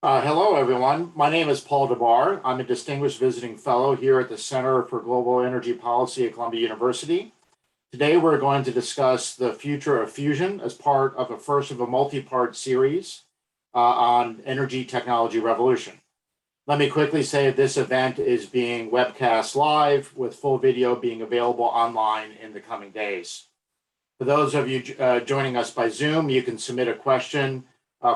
Hello, everyone. My name is Paul Dabbar. I'm a Distinguished Visiting Fellow here at the Center for Global Energy Policy at Columbia University. Today, we're going to discuss the future of fusion as part of the first of a multi-part series on energy technology revolution. Let me quickly say that this event is being webcast live with full video being available online in the coming days. For those of you joining us by Zoom, you can submit a question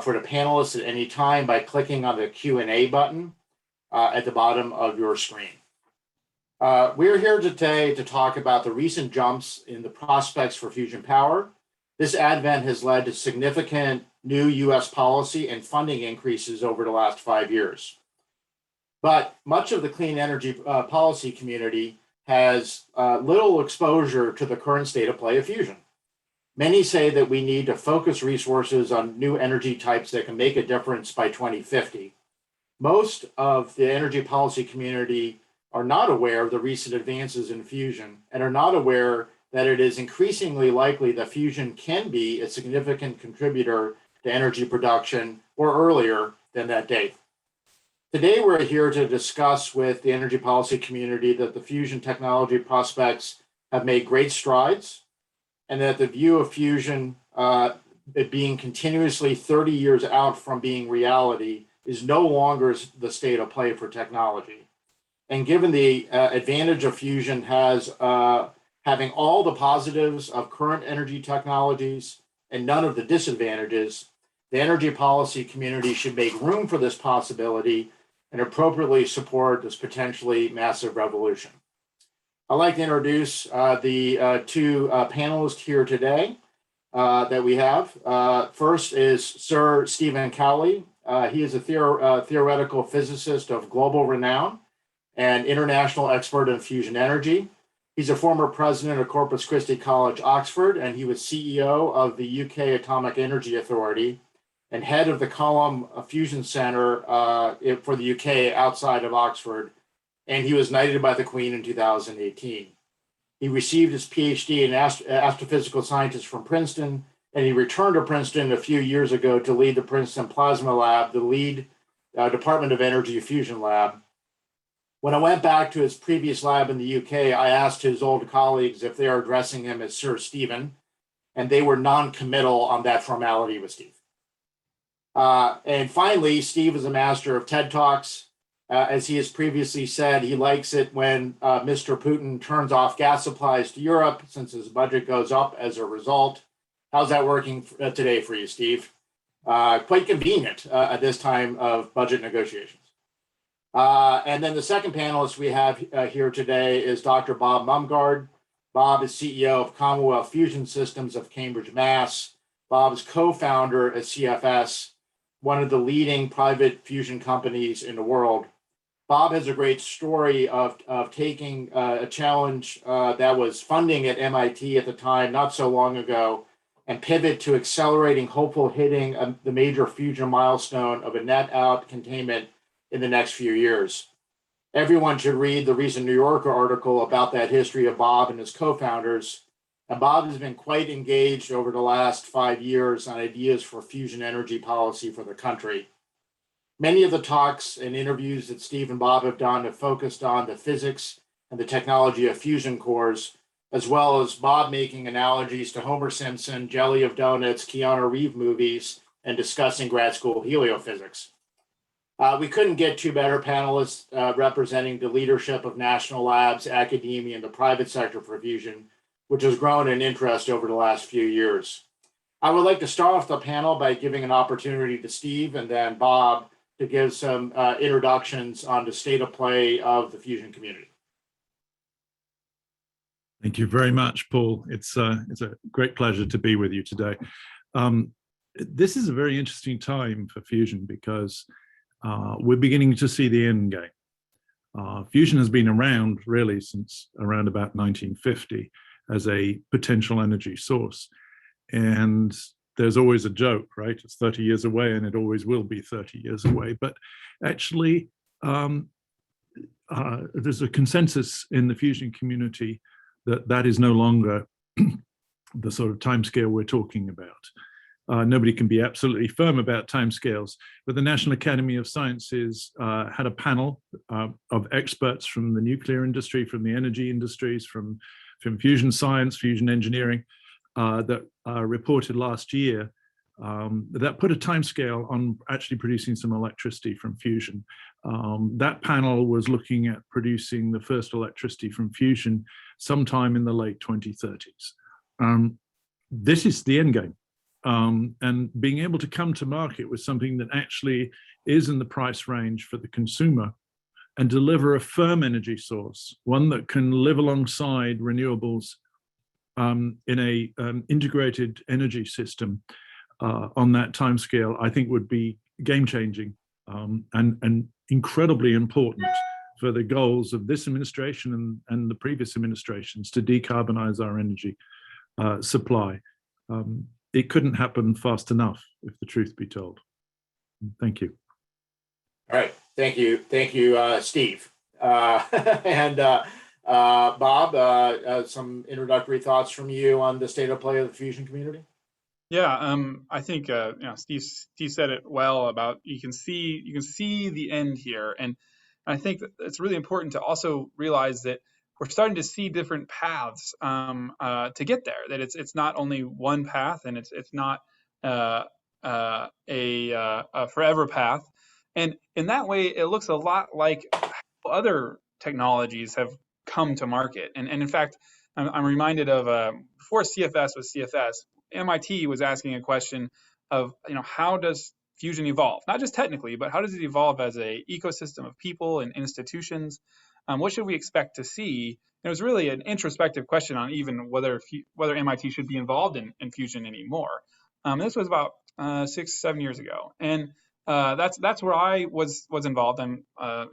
for the panelists at any time by clicking on the Q&A button at the bottom of your screen. We're here today to talk about the recent jumps in the prospects for fusion power. This advent has led to significant new US policy and funding increases over the last 5 years. But much of the clean energy policy community has little exposure to the current state of play of fusion. Many say that we need to focus resources on new energy types that can make a difference by 2050. Most of the energy policy community are not aware of the recent advances in fusion and are not aware that it is increasingly likely that fusion can be a significant contributor to energy production or earlier than that date. Today, we're here to discuss with the energy policy community that the fusion technology prospects have made great strides, and that the view of fusion it being continuously 30 years out from being reality is no longer the state of play for technology. And given the advantage of fusion has having all the positives of current energy technologies and none of the disadvantages, the energy policy community should make room for this possibility and appropriately support this potentially massive revolution. I'd like to introduce the two panelists here today that we have. First is Sir Stephen Cowley. He is a theoretical physicist of global renown and international expert in fusion energy. He's a former president of Corpus Christi College, Oxford, and he was CEO of the UK Atomic Energy Authority and head of the Column Fusion Center for the UK outside of Oxford. And he was knighted by the Queen in 2018. He received his PhD in astrophysical sciences from Princeton, and he returned to Princeton a few years ago to lead the Princeton Plasma Lab, the lead Department of Energy fusion lab. When I went back to his previous lab in the UK, I asked his old colleagues if they are addressing him as Sir Stephen, and they were non-committal on that formality with Steve. And finally, Steve is a master of TED Talks. As he has previously said, he likes it when Mr. Putin turns off gas supplies to Europe since his budget goes up as a result. How's that working today for you, Steve? Quite convenient at this time of budget negotiations. And then the second panelist we have here today is Dr. Bob Mumgard. Bob is CEO of Commonwealth Fusion Systems of Cambridge, Mass. Bob is co-founder at CFS, one of the leading private fusion companies in the world. Bob has a great story of taking a challenge that was funding at MIT at the time, not so long ago, and pivot to accelerating, hopeful hitting the major fusion milestone of a net out containment in the next few years. Everyone should read the recent New Yorker article about that history of Bob and his co-founders. And Bob has been quite engaged over the last 5 years on ideas for fusion energy policy for the country. Many of the talks and interviews that Steve and Bob have done have focused on the physics and the technology of fusion cores, as well as Bob making analogies to Homer Simpson, Jelly of Donuts, Keanu Reeves movies, and discussing grad school heliophysics. We couldn't get two better panelists representing the leadership of national labs, academia, and the private sector for fusion, which has grown in interest over the last few years. I would like to start off the panel by giving an opportunity to Steve and then Bob to give some introductions on the state of play of the fusion community. Thank you very much, Paul. It's a great pleasure to be with you today. This is a very interesting time for fusion because we're beginning to see the end game. Fusion has been around really since around about 1950 as a potential energy source. And there's always a joke, right? It's 30 years away and it always will be 30 years away. But actually, there's a consensus in the fusion community that that is no longer the sort of timescale we're talking about. Nobody can be absolutely firm about timescales, but the National Academy of Sciences had a panel of experts from the nuclear industry, from the energy industries, from fusion science, fusion engineering, that reported last year that put a timescale on actually producing some electricity from fusion. That panel was looking at producing the first electricity from fusion sometime in the late 2030s. This is the end game. And being able to come to market with something that actually is in the price range for the consumer and deliver a firm energy source, one that can live alongside renewables in a integrated energy system on that timescale, I think would be game-changing and incredibly important for the goals of this administration and the previous administrations to decarbonize our energy supply. It couldn't happen fast enough, if the truth be told. Thank you. All right, thank you, Steve. And Bob, some introductory thoughts from you on the state of play of the fusion community? Yeah, I think Steve said it well about you can see the end here, and I think that it's really important to also realize that we're starting to see different paths to get there. That it's not only one path, and it's not a forever path. And in that way, it looks a lot like how other technologies have come to market. And in fact, I'm reminded of before CFS was CFS, MIT was asking a question of, how does fusion evolve? Not just technically, but how does it evolve as an ecosystem of people and institutions? What should we expect to see? It was really an introspective question on even whether MIT should be involved in fusion anymore. This was about 6-7 years ago, and that's where I was involved. In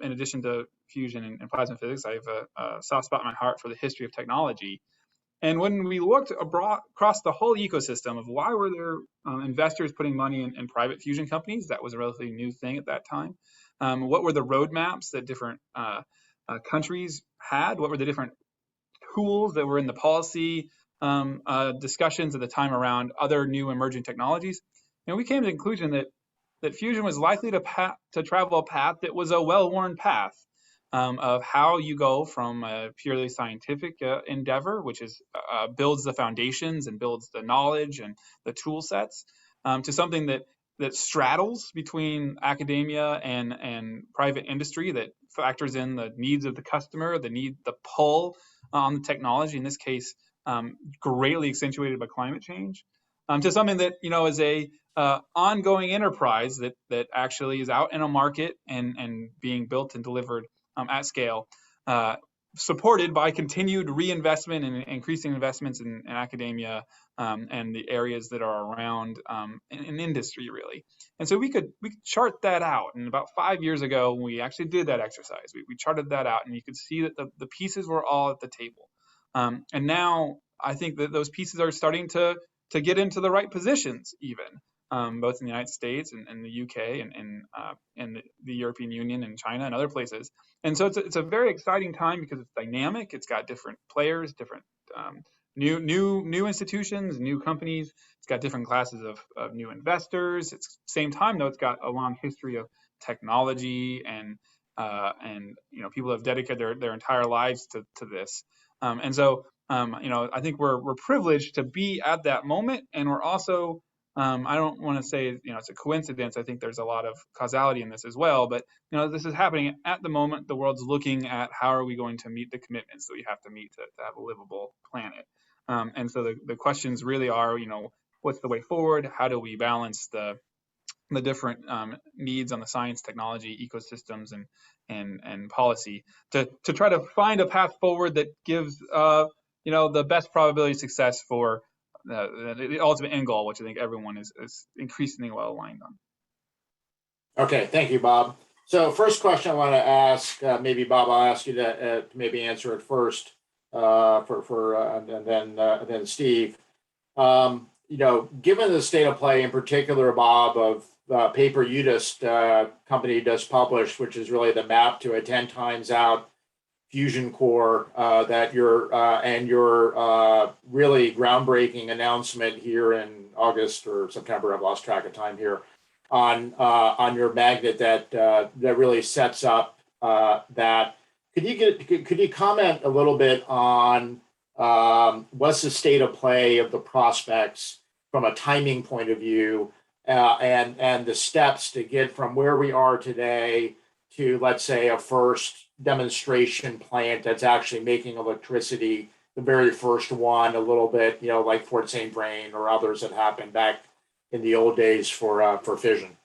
addition to fusion and plasma physics, I have a soft spot in my heart for the history of technology. And when we looked across the whole ecosystem of why were there investors putting money in private fusion companies, that was a relatively new thing at that time. What were the roadmaps that different countries had? What were the different tools that were in the policy discussions at the time around other new emerging technologies? And we came to the conclusion that fusion was likely to travel a path that was a well-worn path. Of how you go from a purely scientific endeavor, which is builds the foundations and builds the knowledge and the tool sets, to something that straddles between academia and private industry, that factors in the needs of the customer, the pull on the technology, in this case, greatly accentuated by climate change, to something that is a ongoing enterprise that actually is out in a market and being built and delivered at scale, supported by continued reinvestment and increasing investments in academia and the areas that are around in industry, really. And so we could chart that out. And about 5 years ago, we actually did that exercise. We charted that out, and you could see that the pieces were all at the table. And now I think that those pieces are starting to get into the right positions, even. Both in the United States and the UK and the European Union and China and other places. And so it's a very exciting time because it's dynamic. It's got different players, different new institutions, new companies. It's got different classes of new investors. It's same time though, it's got a long history of technology and people have dedicated their entire lives to this. And so I think we're privileged to be at that moment, and we're also I don't want to say it's a coincidence. I think there's a lot of causality in this as well. But this is happening at the moment. The world's looking at how are we going to meet the commitments that we have to meet to have a livable planet. And so the questions really are, what's the way forward? How do we balance the different needs on the science, technology, ecosystems, and policy to try to find a path forward that gives the best probability of success for the ultimate end goal, which I think everyone is increasingly well aligned on. Okay, thank you, Bob. So first question I want to ask, maybe Bob, I'll ask you to maybe answer it first, and then Steve. Given the state of play in particular, Bob, of paper company just published, which is really the map to a 10 times out fusion core that your really groundbreaking announcement here in August or September, I've lost track of time here, on your magnet that really sets up that. Could you comment a little bit on what's the state of play of the prospects from a timing point of view, and the steps to get from where we are today to, let's say, a first demonstration plant that's actually making electricity, the very first one, a little bit, like Fort St. Vrain or others that happened back in the old days for fission?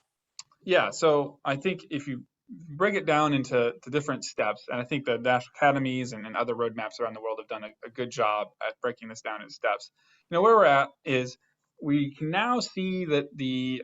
Yeah, so I think if you break it down into different steps, and I think the national academies and other roadmaps around the world have done a good job at breaking this down in steps. Where we're at is we can now see that the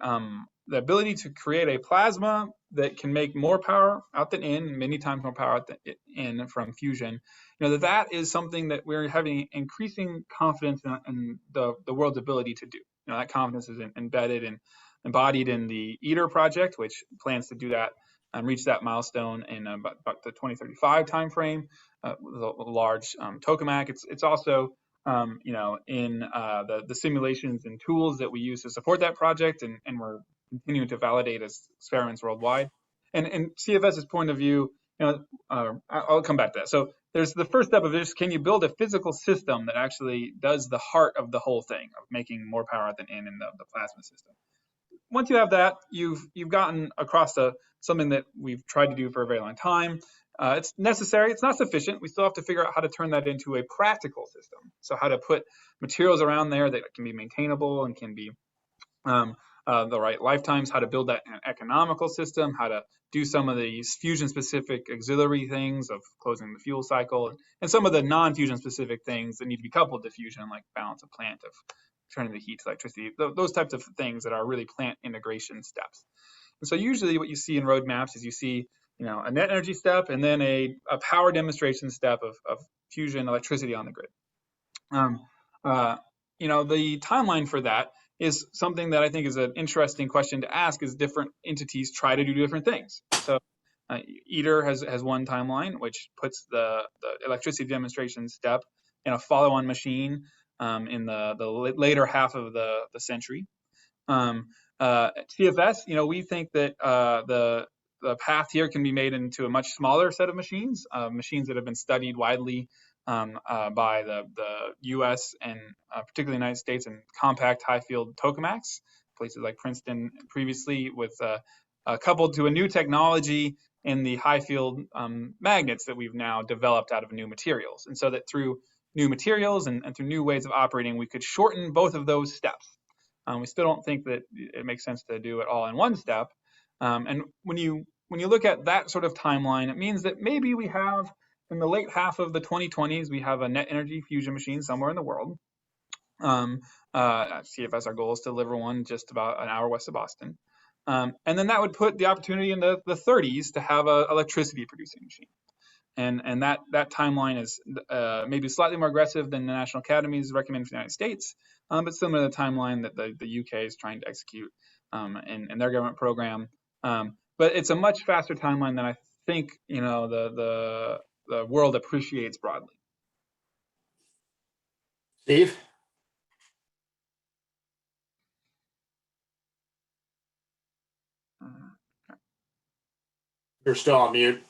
ability to create a plasma that can make more power out than in, many times more power out than in from fusion, that is something that we're having increasing confidence in the world's ability to do. That confidence is embedded and embodied in the ITER project, which plans to do that and reach that milestone in about the 2035 timeframe with a large tokamak. It's also in the simulations and tools that we use to support that project, and we're continuing to validate as experiments worldwide. And CFS's point of view, I'll come back to that. So there's the first step of this: can you build a physical system that actually does the heart of the whole thing, of making more power out than in the plasma system? Once you have that, you've gotten across something that we've tried to do for a very long time. It's necessary. It's not sufficient. We still have to figure out how to turn that into a practical system. So how to put materials around there that can be maintainable and can be the right lifetimes, how to build that economical system, how to do some of these fusion-specific auxiliary things of closing the fuel cycle, and some of the non-fusion specific things that need to be coupled to fusion, like balance of plant, of turning the heat to electricity, those types of things that are really plant integration steps. And so usually what you see in roadmaps is you see, a net energy step and then a power demonstration step of fusion electricity on the grid. The timeline for that is something that I think is an interesting question to ask, as different entities try to do different things. So ITER has one timeline, which puts the electricity demonstration step in a follow-on machine in the later half of the century. CFS, we think that the path here can be made into a much smaller set of machines, machines that have been studied widely by the U.S. and particularly the United States, and compact high-field tokamaks, places like Princeton previously, with coupled to a new technology in the high-field magnets that we've now developed out of new materials. And so that through new materials and through new ways of operating, we could shorten both of those steps. We still don't think that it makes sense to do it all in one step. And when you look at that sort of timeline, it means that maybe we have, in the late half of the 2020s, we have a net energy fusion machine somewhere in the world. At CFS, our goal is to deliver one just about an hour west of Boston. And then that would put the opportunity in the 30s to have an electricity producing machine. And that timeline is maybe slightly more aggressive than the National Academies recommend for the United States, but similar to the timeline that the UK is trying to execute in their government program. But it's a much faster timeline than I think the world appreciates broadly. Steve? You're still on mute.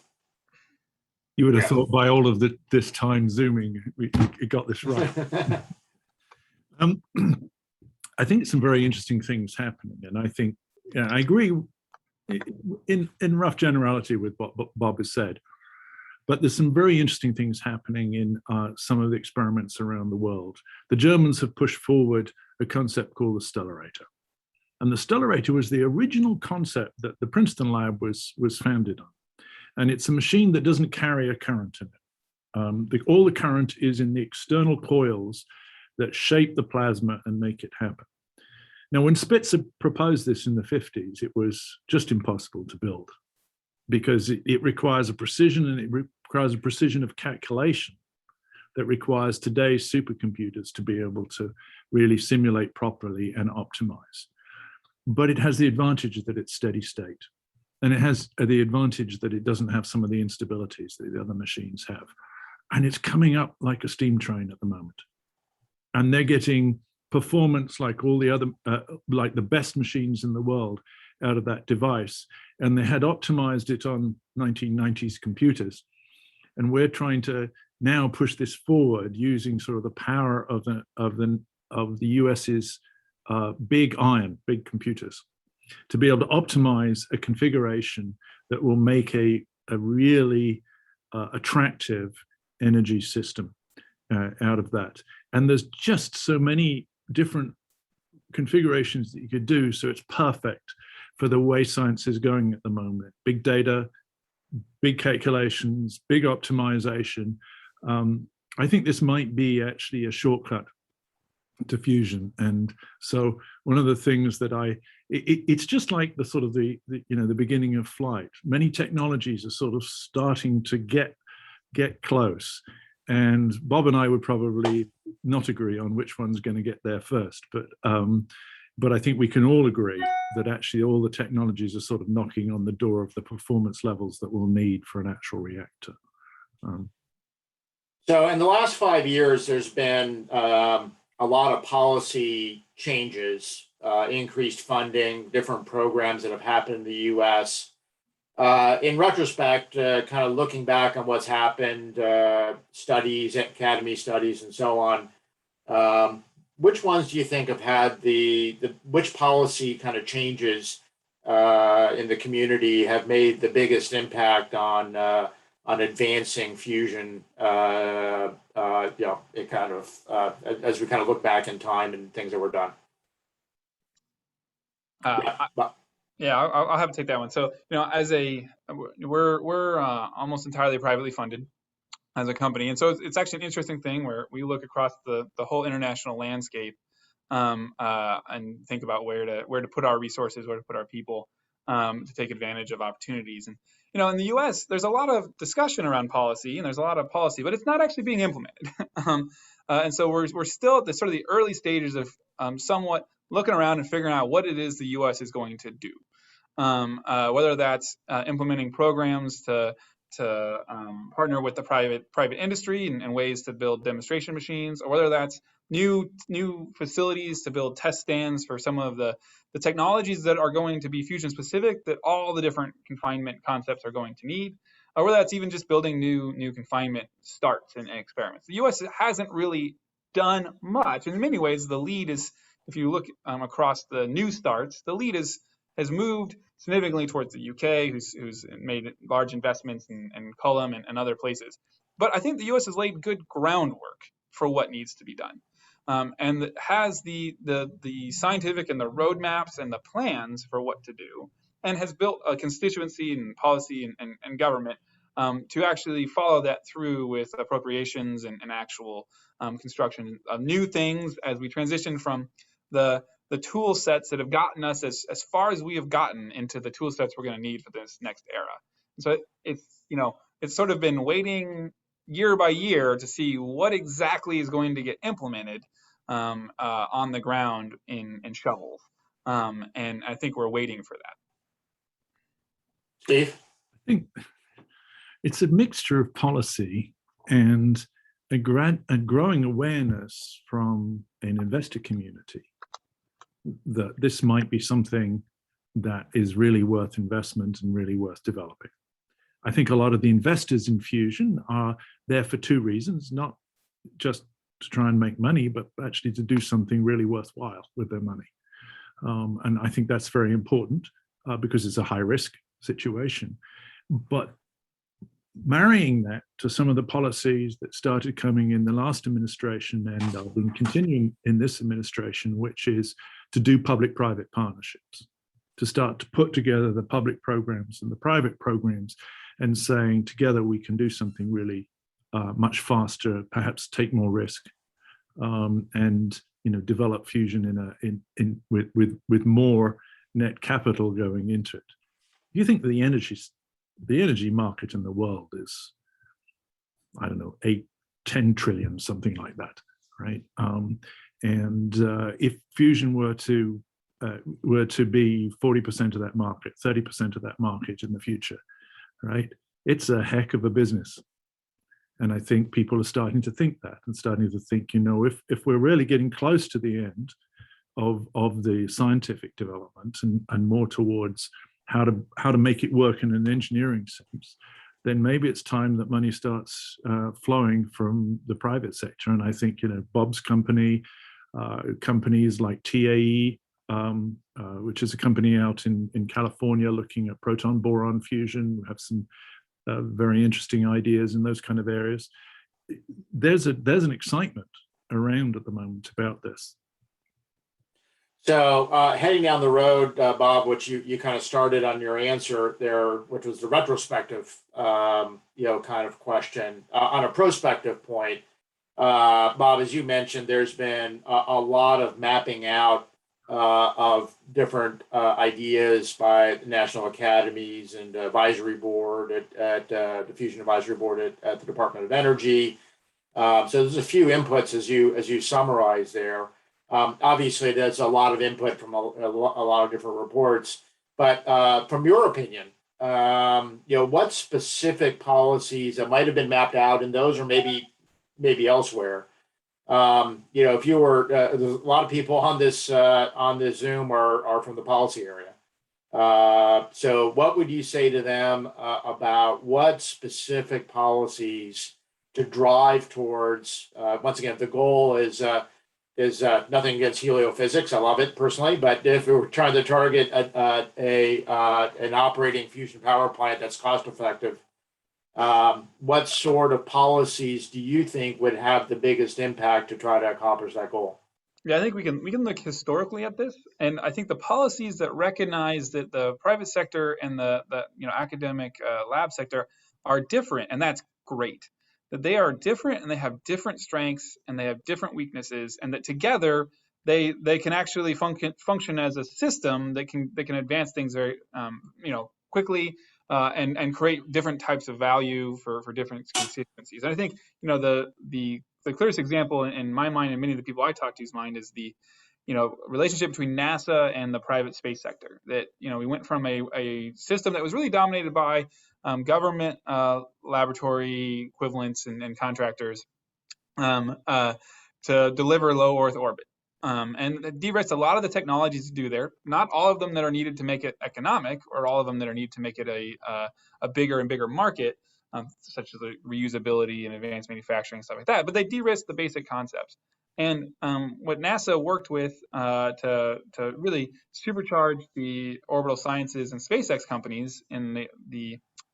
You would have thought by all of this time Zooming, we got this right. I think some very interesting things happening, and I think I agree in rough generality with what Bob has said, but there's some very interesting things happening in some of the experiments around the world. The Germans have pushed forward a concept called the Stellarator, and the Stellarator was the original concept that the Princeton lab was founded on. And it's a machine that doesn't carry a current in it. All the current is in the external coils that shape the plasma and make it happen. Now, when Spitzer proposed this in the 50s, it was just impossible to build, because it requires a precision, and it requires a precision of calculation that requires today's supercomputers to be able to really simulate properly and optimize. But it has the advantage that it's steady state. And it has the advantage that it doesn't have some of the instabilities that the other machines have. And it's coming up like a steam train at the moment. And they're getting performance like all the other, like the best machines in the world out of that device. And they had optimized it on 1990s computers. And we're trying to now push this forward using sort of the power of the US's big computers, to be able to optimize a configuration that will make a really attractive energy system out of that. And there's just so many different configurations that you could do, so it's perfect for the way science is going at the moment. Big data, big calculations, big optimization. I think this might be actually a shortcut to fusion. And so one of the things that it's just like the sort of the beginning of flight. Many technologies are sort of starting to get close. And Bob and I would probably not agree on which one's going to get there first, but I think we can all agree that actually all the technologies are sort of knocking on the door of the performance levels that we'll need for an actual reactor. So in the last 5 years, there's been a lot of policy changes, increased funding, different programs that have happened in the U.S. In retrospect, kind of looking back on what's happened, studies, academy studies, and so on, which ones do you think have had which policy kind of changes in the community have made the biggest impact on advancing fusion? It kind of as we kind of look back in time and things that were done. I'll have to take that one. So, we're almost entirely privately funded as a company, and so it's actually an interesting thing where we look across the whole international landscape and think about where to put our resources, where to put our people to take advantage of opportunities. And in the U.S., there's a lot of discussion around policy, and there's a lot of policy, but it's not actually being implemented. And so we're still at the sort of the early stages of somewhat looking around and figuring out what it is the U.S. is going to do, whether that's implementing programs to partner with the private industry and ways to build demonstration machines, or whether that's new facilities to build test stands for some of the technologies that are going to be fusion specific that all the different confinement concepts are going to need, or whether that's even just building new confinement starts and experiments. The U.S. hasn't really done much. In many ways, the lead is, if you look across the new starts, the lead has moved significantly towards the UK, who's made large investments in Cullum and other places. But I think the US has laid good groundwork for what needs to be done, and has the scientific and the roadmaps and the plans for what to do, and has built a constituency and policy and government to actually follow that through with appropriations and actual construction of new things as we transition from the tool sets that have gotten us as far as we have gotten into the tool sets we're going to need for this next era. So it's sort of been waiting year by year to see what exactly is going to get implemented on the ground in shovels. And I think we're waiting for that. Steve? I think it's a mixture of policy and a growing awareness from an investor community that this might be something that is really worth investment and really worth developing. I think a lot of the investors in fusion are there for two reasons, not just to try and make money, but actually to do something really worthwhile with their money. And I think that's very important because it's a high risk situation. But marrying that to some of the policies that started coming in the last administration and have been continuing in this administration, which is to do public-private partnerships, to start to put together the public programs and the private programs and saying together we can do something really much faster, perhaps take more risk, and develop fusion with more net capital going into it. You think the energy market in the world is, I don't know, 8-10 trillion, something like that, right? And if fusion were to were to be 40% of that market, 30% of that market in the future, right? It's a heck of a business. And I think people are starting to think that and starting to think, you know, if we're really getting close to the end of the scientific development and more towards how to make it work in an engineering sense, then maybe it's time that money starts flowing from the private sector. And I think, you know, Bob's company, companies like TAE, which is a company out in California looking at proton boron fusion, we have some very interesting ideas in those kind of areas. There's an excitement around at the moment about this. So heading down the road, Bob, which you kind of started on your answer there, which was the retrospective, you know, kind of question. On a prospective point, Bob, as you mentioned, there's been a lot of mapping out of different ideas by the national academies and advisory board at the Fusion Advisory Board at the Department of Energy. So there's a few inputs as you summarize there. Obviously, there's a lot of input from a lot of different reports, but from your opinion, you know, what specific policies that might have been mapped out in those, or maybe elsewhere? You know, if you were, there's a lot of people on this Zoom are from the policy area. So what would you say to them about what specific policies to drive towards? Once again, the goal is nothing against heliophysics. I love it personally, but if we were trying to target an operating fusion power plant that's cost effective, what sort of policies do you think would have the biggest impact to try to accomplish that goal? Yeah, I think we can look historically at this, and I think the policies that recognize that the private sector and the you know, academic lab sector are different, and that's great. That they are different and they have different strengths and they have different weaknesses, and that together they can actually function as a system that can advance things very you know, quickly and create different types of value for different constituencies. And I think, you know, the clearest example in my mind and many of the people I talk to's mind is the, you know, relationship between NASA and the private space sector. That, you know, we went from a system that was really dominated by government laboratory equivalents and contractors to deliver low Earth orbit. And de-risked a lot of the technologies to do there. Not all of them that are needed to make it economic, or all of them that are needed to make it a bigger and bigger market, such as the reusability and advanced manufacturing and stuff like that. But they de-risked the basic concepts. And what NASA worked with to really supercharge the orbital sciences and SpaceX companies in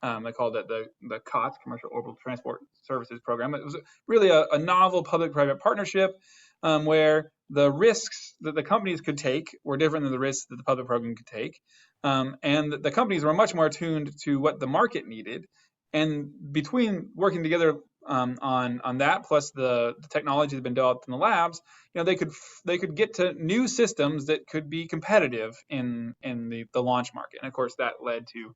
they called it the COTS, Commercial Orbital Transport Services Program. It was really a novel public-private partnership where the risks that the companies could take were different than the risks that the public program could take. And the companies were much more attuned to what the market needed. And between working together on that, plus the technology that's been developed in the labs, you know, they could get to new systems that could be competitive in the launch market. And of course, that led to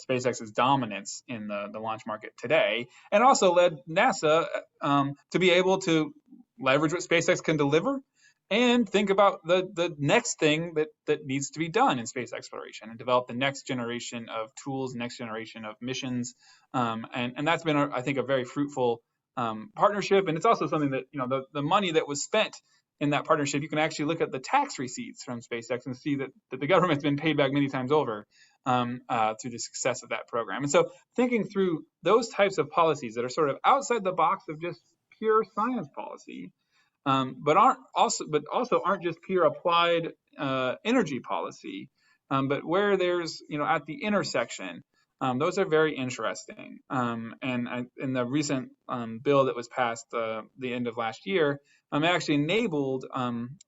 SpaceX's dominance in the launch market today, and also led NASA to be able to leverage what SpaceX can deliver and think about the next thing that needs to be done in space exploration, and develop the next generation of tools, next generation of missions. And that's been, I think, a very fruitful partnership. And it's also something that, you know, the money that was spent in that partnership, you can actually look at the tax receipts from SpaceX and see that the government's been paid back many times over through the success of that program. And so thinking through those types of policies that are sort of outside the box of just pure science policy, but also aren't just pure applied energy policy, but where there's, you know, at the intersection, those are very interesting. And in the recent bill that was passed the end of last year, it actually enabled,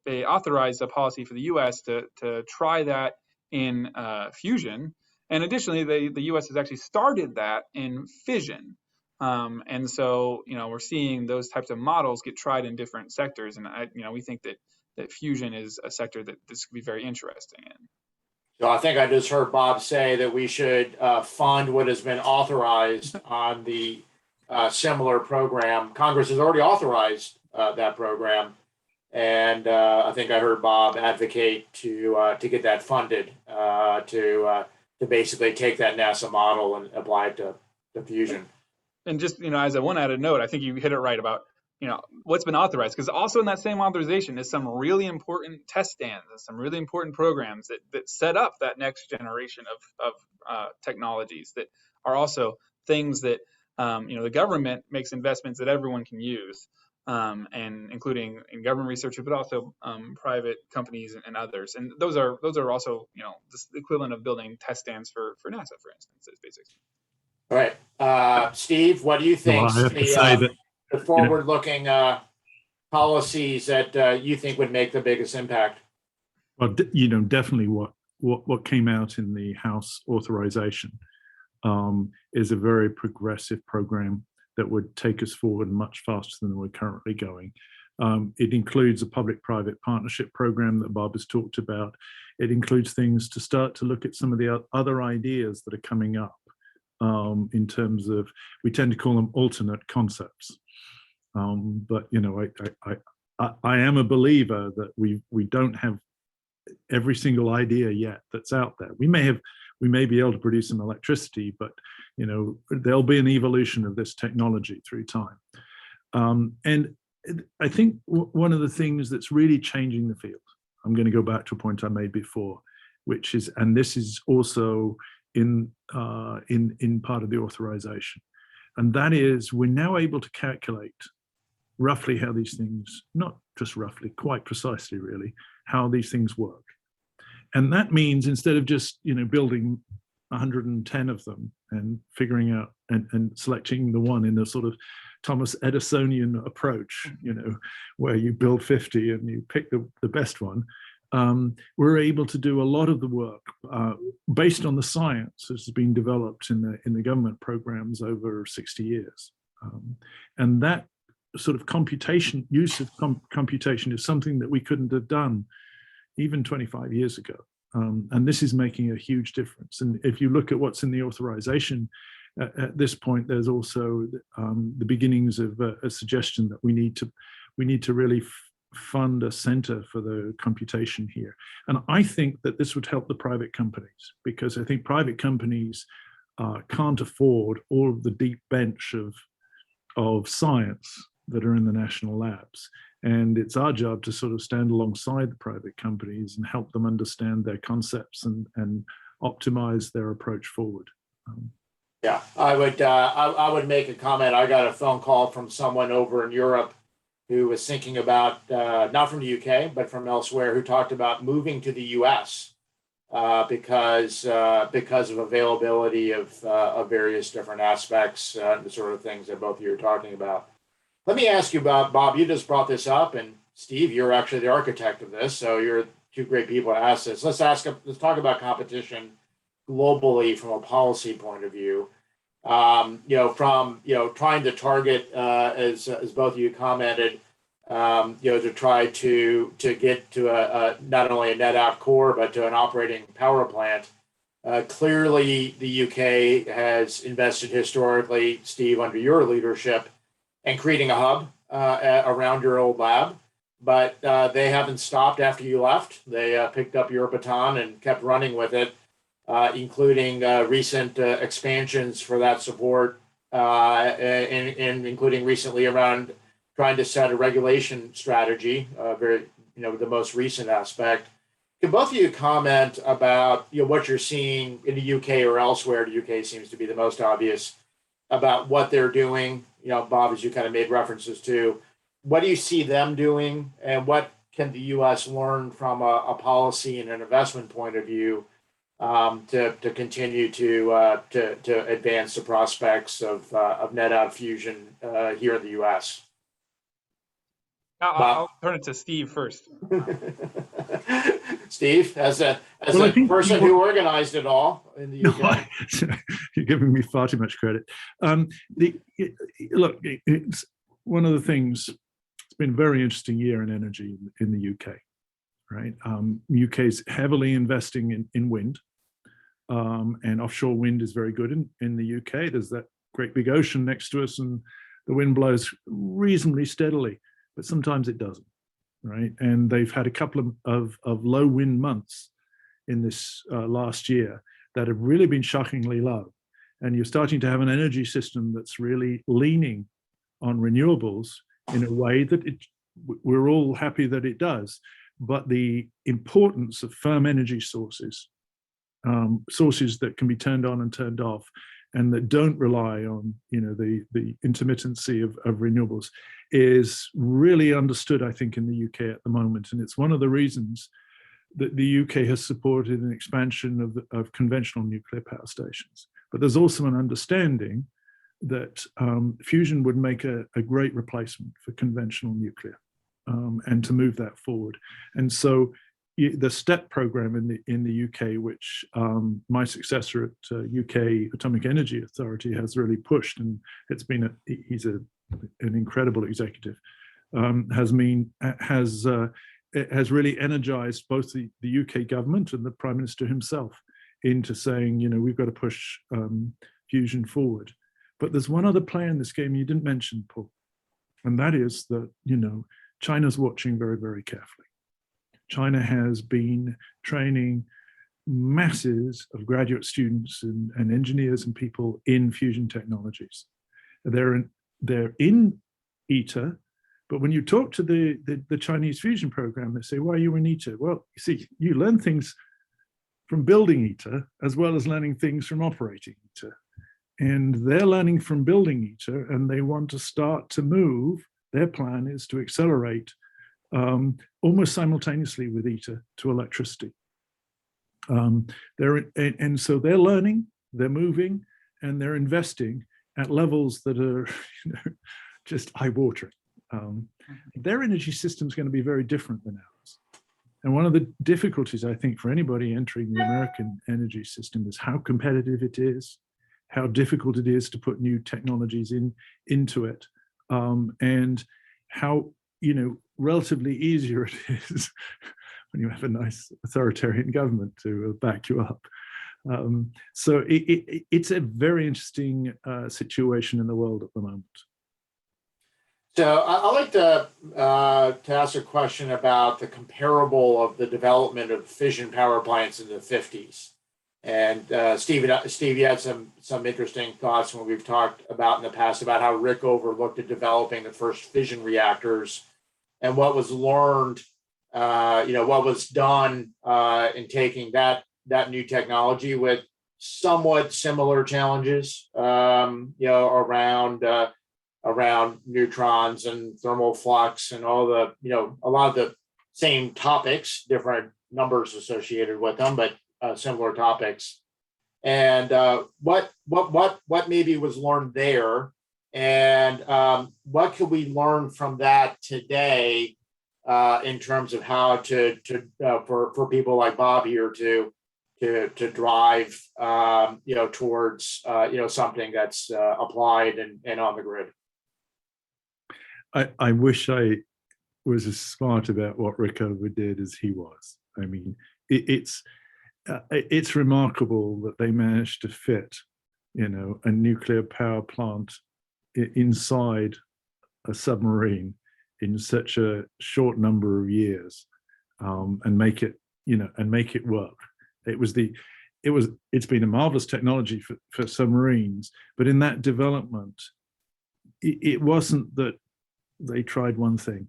they authorized a policy for the U.S. to try that in fusion. And additionally, the U.S. has actually started that in fission. And so, you know, we're seeing those types of models get tried in different sectors. And we think that fusion is a sector that this could be very interesting in. So I think I just heard Bob say that we should fund what has been authorized on the similar program. Congress has already authorized that program. And I think I heard Bob advocate to get that funded to basically take that NASA model and apply it to fusion. And just, as a one added note, I think you hit it right about, what's been authorized, because also in that same authorization is some really important test stands and some really important programs that set up that next generation of technologies that are also things that, the government makes investments that everyone can use, and including in government research, but also private companies and others. And those are also, the equivalent of building test stands for NASA, for instance, is basically. All right. Steve, what do you think? Well, I have to say that the forward-looking policies that you think would make the biggest impact? Well, definitely what came out in the House authorization is a very progressive program that would take us forward much faster than we're currently going. It includes a public-private partnership program that Bob has talked about. It includes things to start to look at some of the other ideas that are coming up in terms of, we tend to call them alternate concepts. But I am a believer that we don't have every single idea yet that's out there. We may be able to produce some electricity, but there'll be an evolution of this technology through time. And I think one of the things that's really changing the field, I'm going to go back to a point I made before, which is, and this is also in part of the authorization, and that is, we're now able to calculate roughly how these things, not just roughly, quite precisely really, how these things work. And that means, instead of just building 110 of them and figuring out and selecting the one in a sort of Thomas Edisonian approach, where you build 50 and you pick the best one, we're able to do a lot of the work based on the science that's been developed in the government programs over 60 years. And that sort of use of computation is something that we couldn't have done even 25 years ago. And this is making a huge difference. And if you look at what's in the authorization, at this point, there's also the beginnings of a suggestion that we need to really fund a center for the computation here. And I think that this would help the private companies, because I think private companies can't afford all of the deep bench of science that are in the national labs. And it's our job to sort of stand alongside the private companies and help them understand their concepts and optimize their approach forward. Yeah, I would make a comment. I got a phone call from someone over in Europe who was thinking about, not from the UK, but from elsewhere, who talked about moving to the US because of availability of various different aspects, the sort of things that both of you are talking about. Let me ask you about, Bob, you just brought this up, and Steve, you're actually the architect of this, so you're two great people to ask this. Let's talk about competition globally from a policy point of view. From trying to target, as both of you commented, to try to get to a not only a net out core, but to an operating power plant. Clearly, the UK has invested historically, Steve, under your leadership, in creating a hub around your old lab, but they haven't stopped after you left. They picked up your baton and kept running with it, including recent expansions for that support, and including recently around trying to set a regulation strategy, the most recent aspect. Can both of you comment about what you're seeing in the UK or elsewhere? The UK seems to be the most obvious about what they're doing. Bob, as you kind of made references to, what do you see them doing, and what can the U.S. learn from a policy and an investment point of view to continue to advance the prospects of net out fusion here in the U.S.? I'll turn it to Steve first. Steve, as a person who organized it all in the UK. No, you're giving me far too much credit. Look, it's one of the things. It's been a very interesting year in energy in the UK, right? UK is heavily investing in wind, and offshore wind is very good in the UK. There's that great big ocean next to us, and the wind blows reasonably steadily, but sometimes it doesn't. right? And they've had a couple of low wind months in this last year that have really been shockingly low. And you're starting to have an energy system that's really leaning on renewables in a way that we're all happy that it does. But the importance of firm energy sources, sources that can be turned on and turned off, and that don't rely on, you know, the intermittency of renewables, is really understood, I think, in the UK at the moment. And it's one of the reasons that the UK has supported an expansion of conventional nuclear power stations. But there's also an understanding that fusion would make a great replacement for conventional nuclear, and to move that forward. And so the STEP program in the UK, which my successor at UK Atomic Energy Authority has really pushed, and it's been he's an incredible executive, has really energized both the UK government and the Prime Minister himself into saying, you know, we've got to push fusion forward. But there's one other player in this game you didn't mention, Paul, and that is that, you know, China's watching very, very carefully. China has been training masses of graduate students and engineers and people in fusion technologies. They're in ITER, but when you talk to the Chinese fusion program, they say, why are you in ITER? Well, you see, you learn things from building ITER as well as learning things from operating ITER. And they're learning from building ITER, and they want to start to move. Their plan is to accelerate almost simultaneously with ITER to electricity. And so they're learning, they're moving, and they're investing at levels that are, you know, just eye-watering. Their energy system is going to be very different than ours. And one of the difficulties, I think, for anybody entering the American energy system is how competitive it is, how difficult it is to put new technologies into it, and how, you know, relatively easier it is when you have a nice authoritarian government to back you up. So it's a very interesting situation in the world at the moment. So I'd like to ask a question about the comparable of the development of fission power plants in the 50s. And Steve, you had some interesting thoughts when we've talked about in the past about how Rickover looked at developing the first fission reactors and what was learned, you know, what was done in taking that new technology with somewhat similar challenges, you know, around neutrons and thermal flux and all the, you know, a lot of the same topics, different numbers associated with them, but similar topics. And what maybe was learned there, and what could we learn from that today in terms of how to for people like Bob here to drive you know, towards you know, something that's applied and on the grid. I wish I was as smart about what Rickover did as he was. I mean, it's remarkable that they managed to fit, you know, a nuclear power plant inside a submarine in such a short number of years, and make it, you know, and make it work. It's been a marvelous technology for submarines, but in that development, it wasn't that they tried one thing.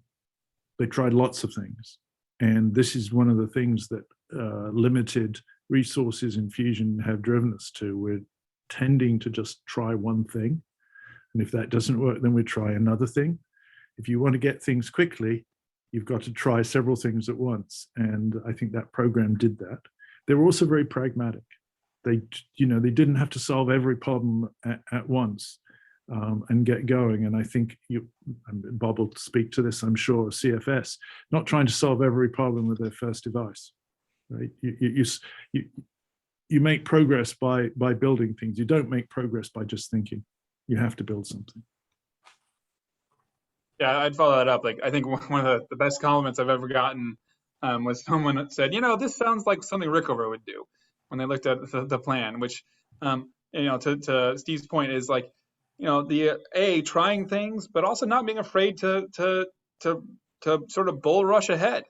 They tried lots of things. And this is one of the things that limited resources in fusion have driven us to. We're tending to just try one thing. And if that doesn't work, then we try another thing. If you want to get things quickly, you've got to try several things at once. And I think that program did that. They were also very pragmatic. They, you know, they didn't have to solve every problem at once. And get going. And I think Bob will speak to this, I'm sure, CFS, not trying to solve every problem with their first device, right? You make progress by building things. You don't make progress by just thinking. You have to build something. Yeah, I'd follow that up. Like, I think one of the best compliments I've ever gotten was someone that said, you know, this sounds like something Rickover would do when they looked at the plan, which, you know, to Steve's point is like, you know, trying things, but also not being afraid to sort of bull rush ahead.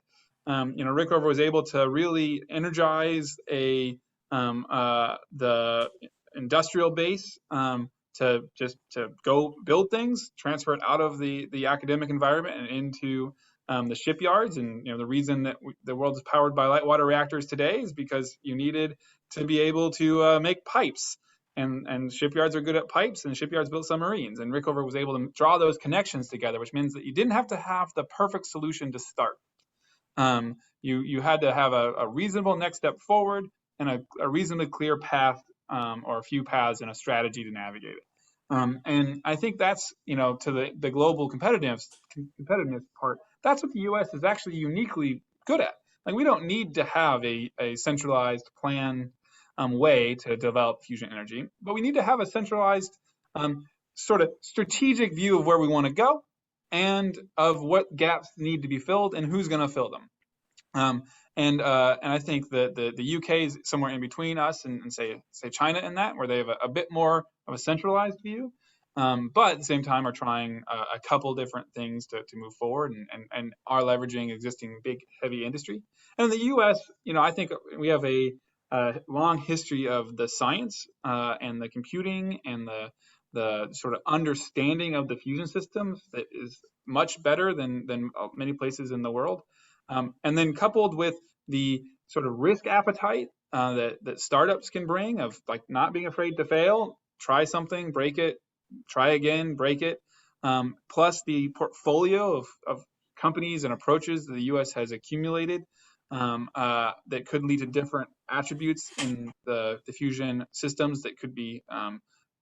Rickover was able to really energize the industrial base to go build things, transfer it out of the academic environment and into the shipyards. And the reason that the world is powered by light water reactors today is because you needed to be able to make pipes. And shipyards are good at pipes, and shipyards built submarines. And Rickover was able to draw those connections together, which means that you didn't have to have the perfect solution to start. You had to have a reasonable next step forward and a reasonably clear path, or a few paths and a strategy to navigate it. And I think that's, to the global competitiveness part, that's what the U.S. is actually uniquely good at. Like, we don't need to have a centralized plan way to develop fusion energy, but we need to have a centralized sort of strategic view of where we want to go and of what gaps need to be filled and who's going to fill them. And I think that the UK is somewhere in between us and say China in that, where they have a bit more of a centralized view, but at the same time are trying a couple different things to move forward and are leveraging existing big heavy industry. And in the US, I think we have a long history of the science and the computing and the sort of understanding of the fusion systems that is much better than many places in the world. And then coupled with the sort of risk appetite that startups can bring, of like not being afraid to fail, try something, break it, try again, break it, plus the portfolio of companies and approaches that the U.S. has accumulated that could lead to different attributes in the fusion systems that could be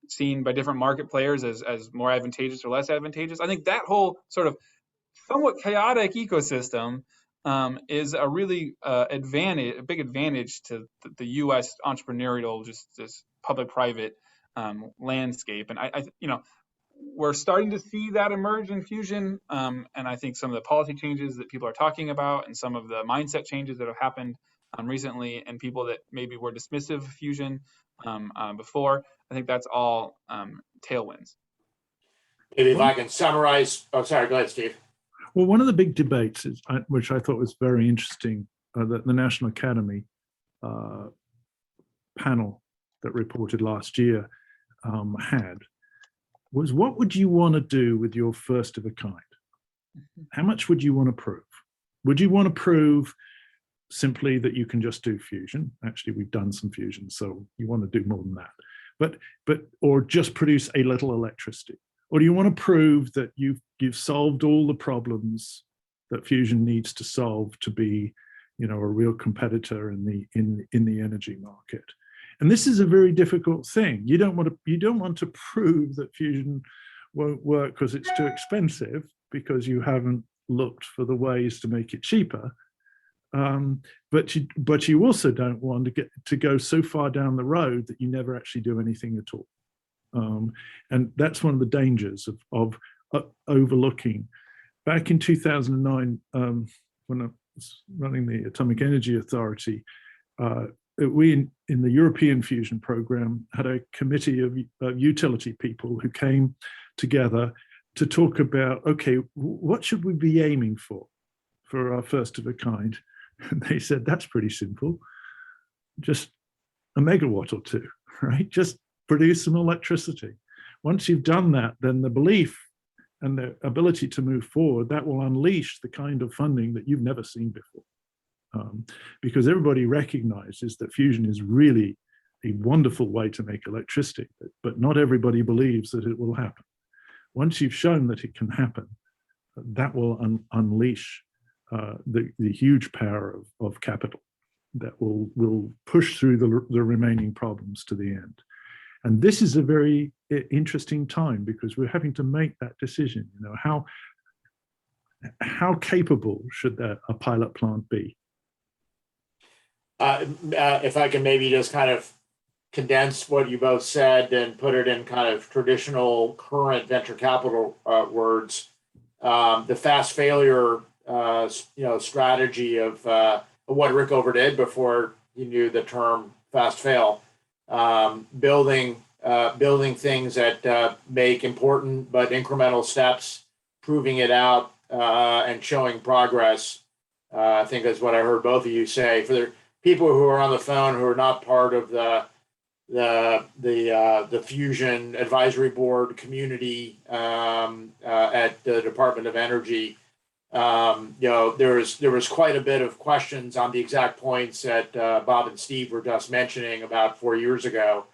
seen by different market players as more advantageous or less advantageous. I think that whole sort of somewhat chaotic ecosystem is a really a big advantage to the U.S. entrepreneurial, just this public-private landscape. And I we're starting to see that emerge in fusion. And I think some of the policy changes that people are talking about and some of the mindset changes that have happened recently, and people that maybe were dismissive of fusion before, I think that's all tailwinds. Maybe if I can summarize. Oh, sorry. Go ahead, Steve. Well, one of the big debates, which I thought was very interesting, that the National Academy panel that reported last year had, was what would you want to do with your first of a kind? How much would you want to prove? Would you want to prove simply that you can just do fusion? Actually, we've done some fusion, so you want to do more than that. Or just produce a little electricity? Or do you want to prove that you've solved all the problems that fusion needs to solve to be, a real competitor in the energy market? And this is a very difficult thing. You don't want to prove that fusion won't work because it's too expensive, because you haven't looked for the ways to make it cheaper. But you also don't want to go so far down the road that you never actually do anything at all. And that's one of the dangers of overlooking. Back in 2009, when I was running the Atomic Energy Authority, we in the European fusion program had a committee of utility people who came together to talk about, okay, what should we be aiming for our first of a kind? And they said, that's pretty simple. Just a megawatt or two, right? Just produce some electricity. Once you've done that, then the belief and the ability to move forward, that will unleash the kind of funding that you've never seen before. Because everybody recognizes that fusion is really a wonderful way to make electricity, but not everybody believes that it will happen. Once you've shown that it can happen, that will unleash the huge power of capital that will push through the remaining problems to the end. And this is a very interesting time, because we're having to make that decision. How capable should a pilot plant be? If I can maybe just kind of condense what you both said and put it in kind of traditional current venture capital words, the fast failure strategy of what Rickover did before he knew the term fast fail, building things that make important but incremental steps, proving it out, and showing progress. I think that's what I heard both of you say. For the people who are on the phone who are not part of the Fusion Advisory Board community at the Department of Energy, there was quite a bit of questions on the exact points that Bob and Steve were just mentioning about 4 years ago,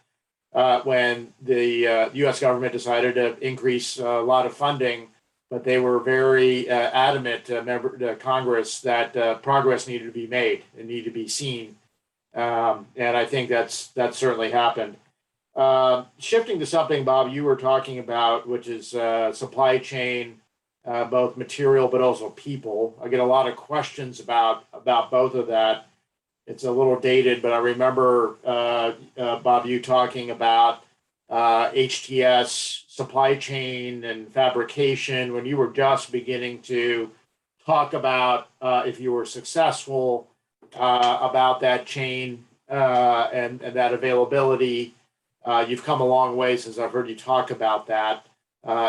when the U.S. government decided to increase a lot of funding, but they were very adamant, to Congress, that progress needed to be made and needed to be seen, and I think that's certainly happened. Shifting to something, Bob, you were talking about, which is supply chain, both material but also people. I get a lot of questions about both of that. It's a little dated, but I remember, Bob, you talking about HTS, supply chain and fabrication, when you were just beginning to talk about if you were successful about that chain and that availability. You've come a long way since I've heard you talk about that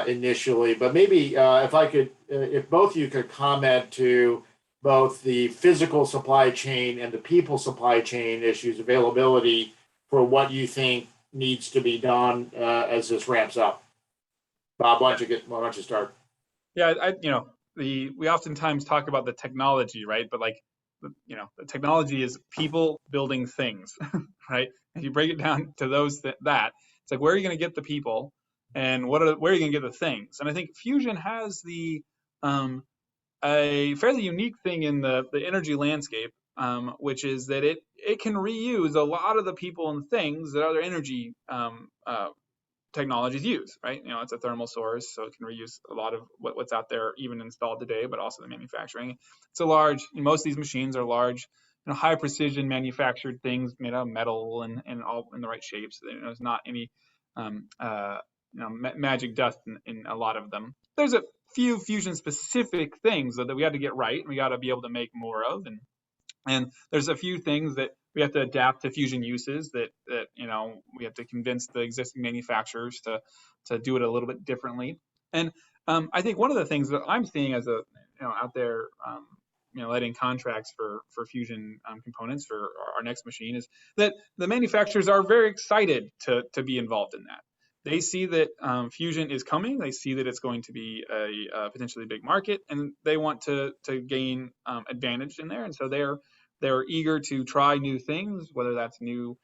initially, but maybe if both of you could comment to both the physical supply chain and the people supply chain issues, availability, for what you think needs to be done as this ramps up. Bob, why don't you start? Yeah, we oftentimes talk about the technology, right? But the technology is people building things, right? If you break it down to it's like, where are you going to get the people, and where are you going to get the things? And I think Fusion has a fairly unique thing in the energy landscape, which is that it can reuse a lot of the people and things that other energy technologies use, right? It's a thermal source, so it can reuse a lot of what's out there, even installed today, but also the manufacturing. Most of these machines are large, high precision manufactured things made out of metal and all in the right shapes. There's not any magic dust in a lot of them. There's a few Fusion specific things that we had to get right, and we got to be able to make more of, and there's a few things that we have to adapt to Fusion uses that we have to convince the existing manufacturers to do it a little bit differently. And I think one of the things that I'm seeing as out there, letting contracts for Fusion components for our next machine, is that the manufacturers are very excited to be involved in that. They see that Fusion is coming. They see that it's going to be a potentially big market, and they want to gain advantage in there. And so they're eager to try new things, whether that's new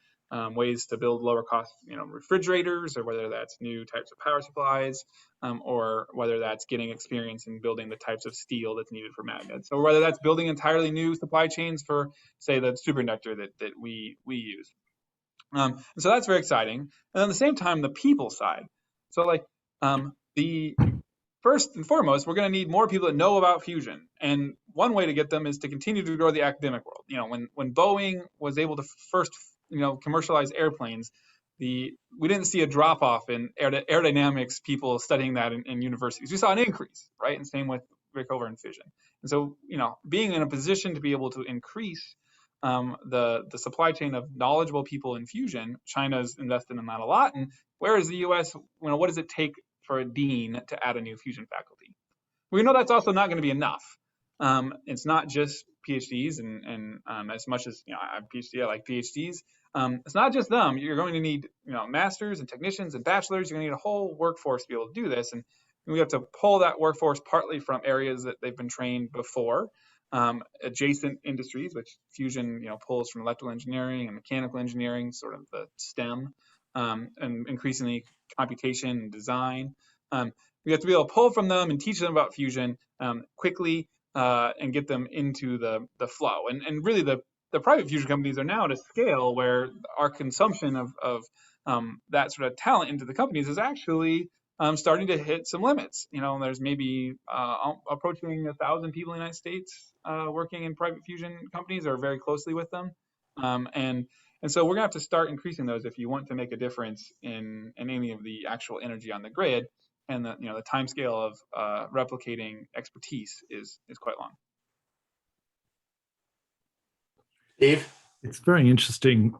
ways to build lower cost refrigerators, or whether that's new types of power supplies, or whether that's getting experience in building the types of steel that's needed for magnets, or whether that's building entirely new supply chains for, say, the superconductor that we use. And so that's very exciting. And at the same time, the people side. So the first and foremost, we're going to need more people that know about Fusion. And one way to get them is to continue to grow the academic world. When Boeing was able to first, commercialize airplanes, we didn't see a drop off in aerodynamics people studying that in universities. We saw an increase, right? And same with Rickover and fission. And so, being in a position to be able to increase the supply chain of knowledgeable people in Fusion, China's invested in that a lot. And where is the U.S.? What does it take for a dean to add a new Fusion faculty? We know that's also not going to be enough. It's not just PhDs, and as much as I'm a PhD, I like PhDs. It's not just them. You're going to need masters and technicians and bachelors. You're going to need a whole workforce to be able to do this, and we have to pull that workforce partly from areas that they've been trained before. Adjacent industries, which Fusion pulls from electrical engineering and mechanical engineering, sort of the STEM, and increasingly computation and design. We have to be able to pull from them and teach them about Fusion quickly and get them into the flow. And really the private Fusion companies are now at a scale where our consumption of that sort of talent into the companies is actually starting to hit some limits. There's maybe approaching 1,000 people in the United States working in private Fusion companies, or very closely with them. And so we're gonna have to start increasing those if you want to make a difference in any of the actual energy on the grid. And the time scale of replicating expertise is quite long. Steve? It's very interesting,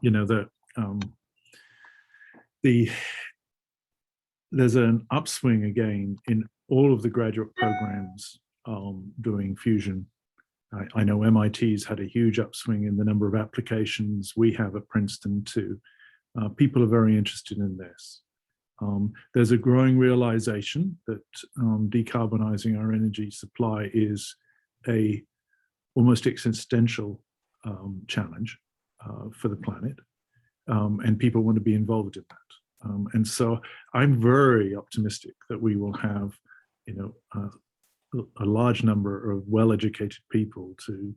there's an upswing again in all of the graduate programs doing fusion. I know MIT's had a huge upswing in the number of applications we have at Princeton too. People are very interested in this. There's a growing realization that decarbonizing our energy supply is a almost existential challenge for the planet, and people want to be involved in that. And so I'm very optimistic that we will have, a large number of well-educated people to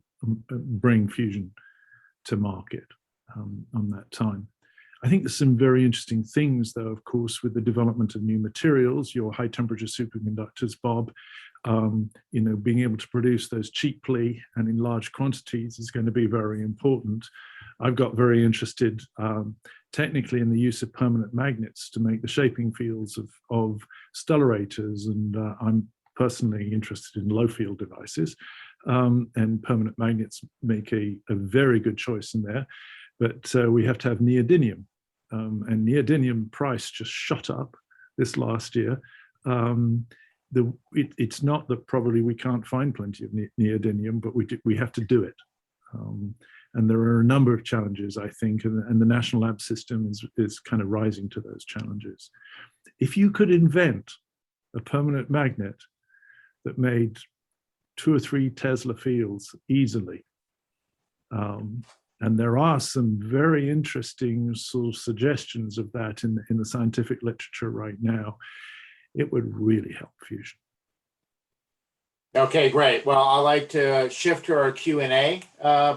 bring fusion to market on that time. I think there's some very interesting things, though, of course, with the development of new materials, your high temperature superconductors, Bob, being able to produce those cheaply and in large quantities is going to be very important. I've got very interested technically in the use of permanent magnets to make the shaping fields of stellarators, and I'm personally interested in low field devices, and permanent magnets make a very good choice in there. But we have to have neodymium, and neodymium price just shot up this last year. It's not that probably we can't find plenty of neodymium, but we have to do it. And there are a number of challenges, I think, and the National Lab System is kind of rising to those challenges. If you could invent a permanent magnet that made 2 or 3 Tesla fields easily, and there are some very interesting sort of suggestions of that in the scientific literature right now, it would really help fusion. Okay, great. Well, I'd like to shift to our Q&A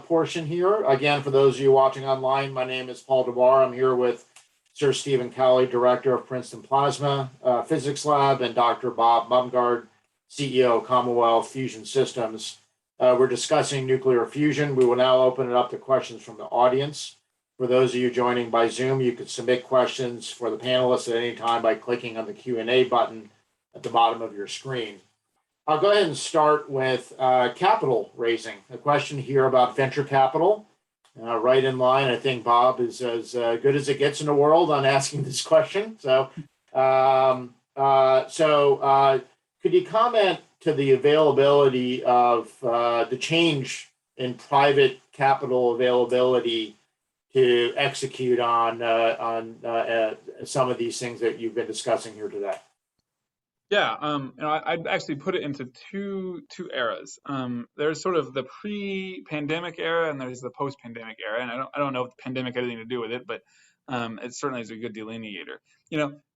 portion here. Again, for those of you watching online, my name is Paul Dabbar. I'm here with Sir Stephen Cowley, Director of Princeton Plasma Physics Lab, and Dr. Bob Mumgard, CEO of Commonwealth Fusion Systems. We're discussing nuclear fusion. We will now open it up to questions from the audience. For those of you joining by Zoom, you can submit questions for the panelists at any time by clicking on the Q&A button at the bottom of your screen. I'll go ahead and start with capital raising. A question here about venture capital. Right in line, I think Bob is as good as it gets in the world on asking this question. So, could you comment to the availability of the change in private capital availability to execute on some of these things that you've been discussing here today? Yeah, I'd actually put it into two eras. There's sort of the pre-pandemic era, and there's the post-pandemic era. And I don't know if the pandemic had anything to do with it, but it certainly is a good delineator.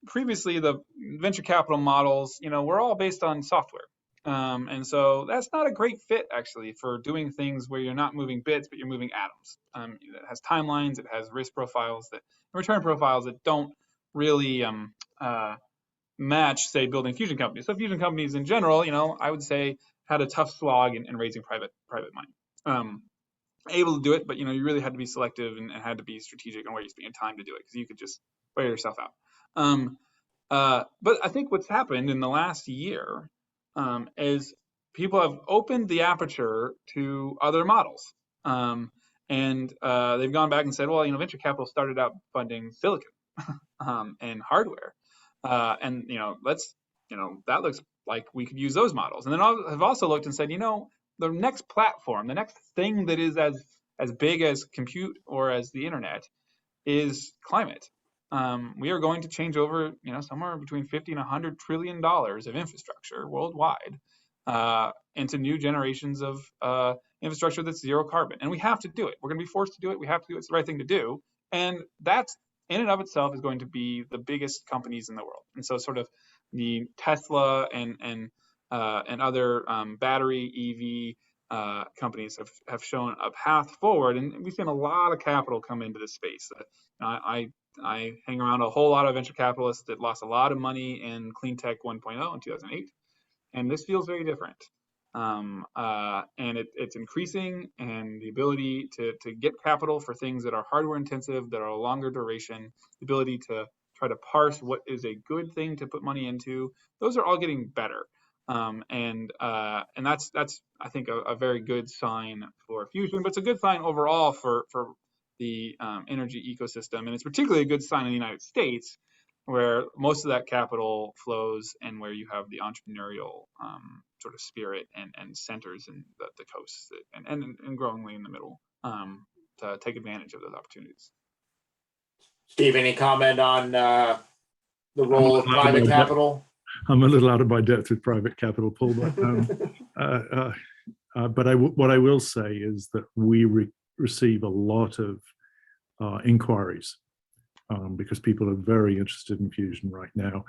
Previously the venture capital models, were all based on software. And so that's not a great fit actually for doing things where you're not moving bits, but you're moving atoms. It has timelines, it has risk profiles, return profiles that don't really match, say, building fusion companies. So fusion companies in general, I would say had a tough slog in raising private money. Able to do it, but you really had to be selective and had to be strategic on where you spend your time to do it, because you could just wear yourself out. But I think what's happened in the last year is people have opened the aperture to other models. And they've gone back and said, well, venture capital started out funding silicon and hardware. And that looks like we could use those models. And then have also looked and said, the next platform, the next thing that is as big as compute or as the internet is climate. We are going to change over, somewhere between 50 and 100 trillion dollars of infrastructure worldwide into new generations of infrastructure that's zero carbon. And we have to do it. We're going to be forced to do it. We have to do it. It's the right thing to do. And that's in and of itself is going to be the biggest companies in the world. And so sort of the Tesla and other battery EV companies have shown a path forward. And we've seen a lot of capital come into this space. I hang around a whole lot of venture capitalists that lost a lot of money in Clean Tech 1.0 in 2008. And this feels very different. And it's increasing, and the ability to get capital for things that are hardware intensive, that are a longer duration, the ability to try to parse what is a good thing to put money into, those are all getting better. And that's I think a very good sign for fusion, but it's a good sign overall for the energy ecosystem. And it's particularly a good sign in the United States, where most of that capital flows and where you have the entrepreneurial sort of spirit and centers in the coasts and growingly in the middle to take advantage of those opportunities. Steve, any comment on the role of I'm private capital? I'm a little out of my depth with private capital, Paul, but what I will say is that we receive a lot of inquiries because people are very interested in fusion right now.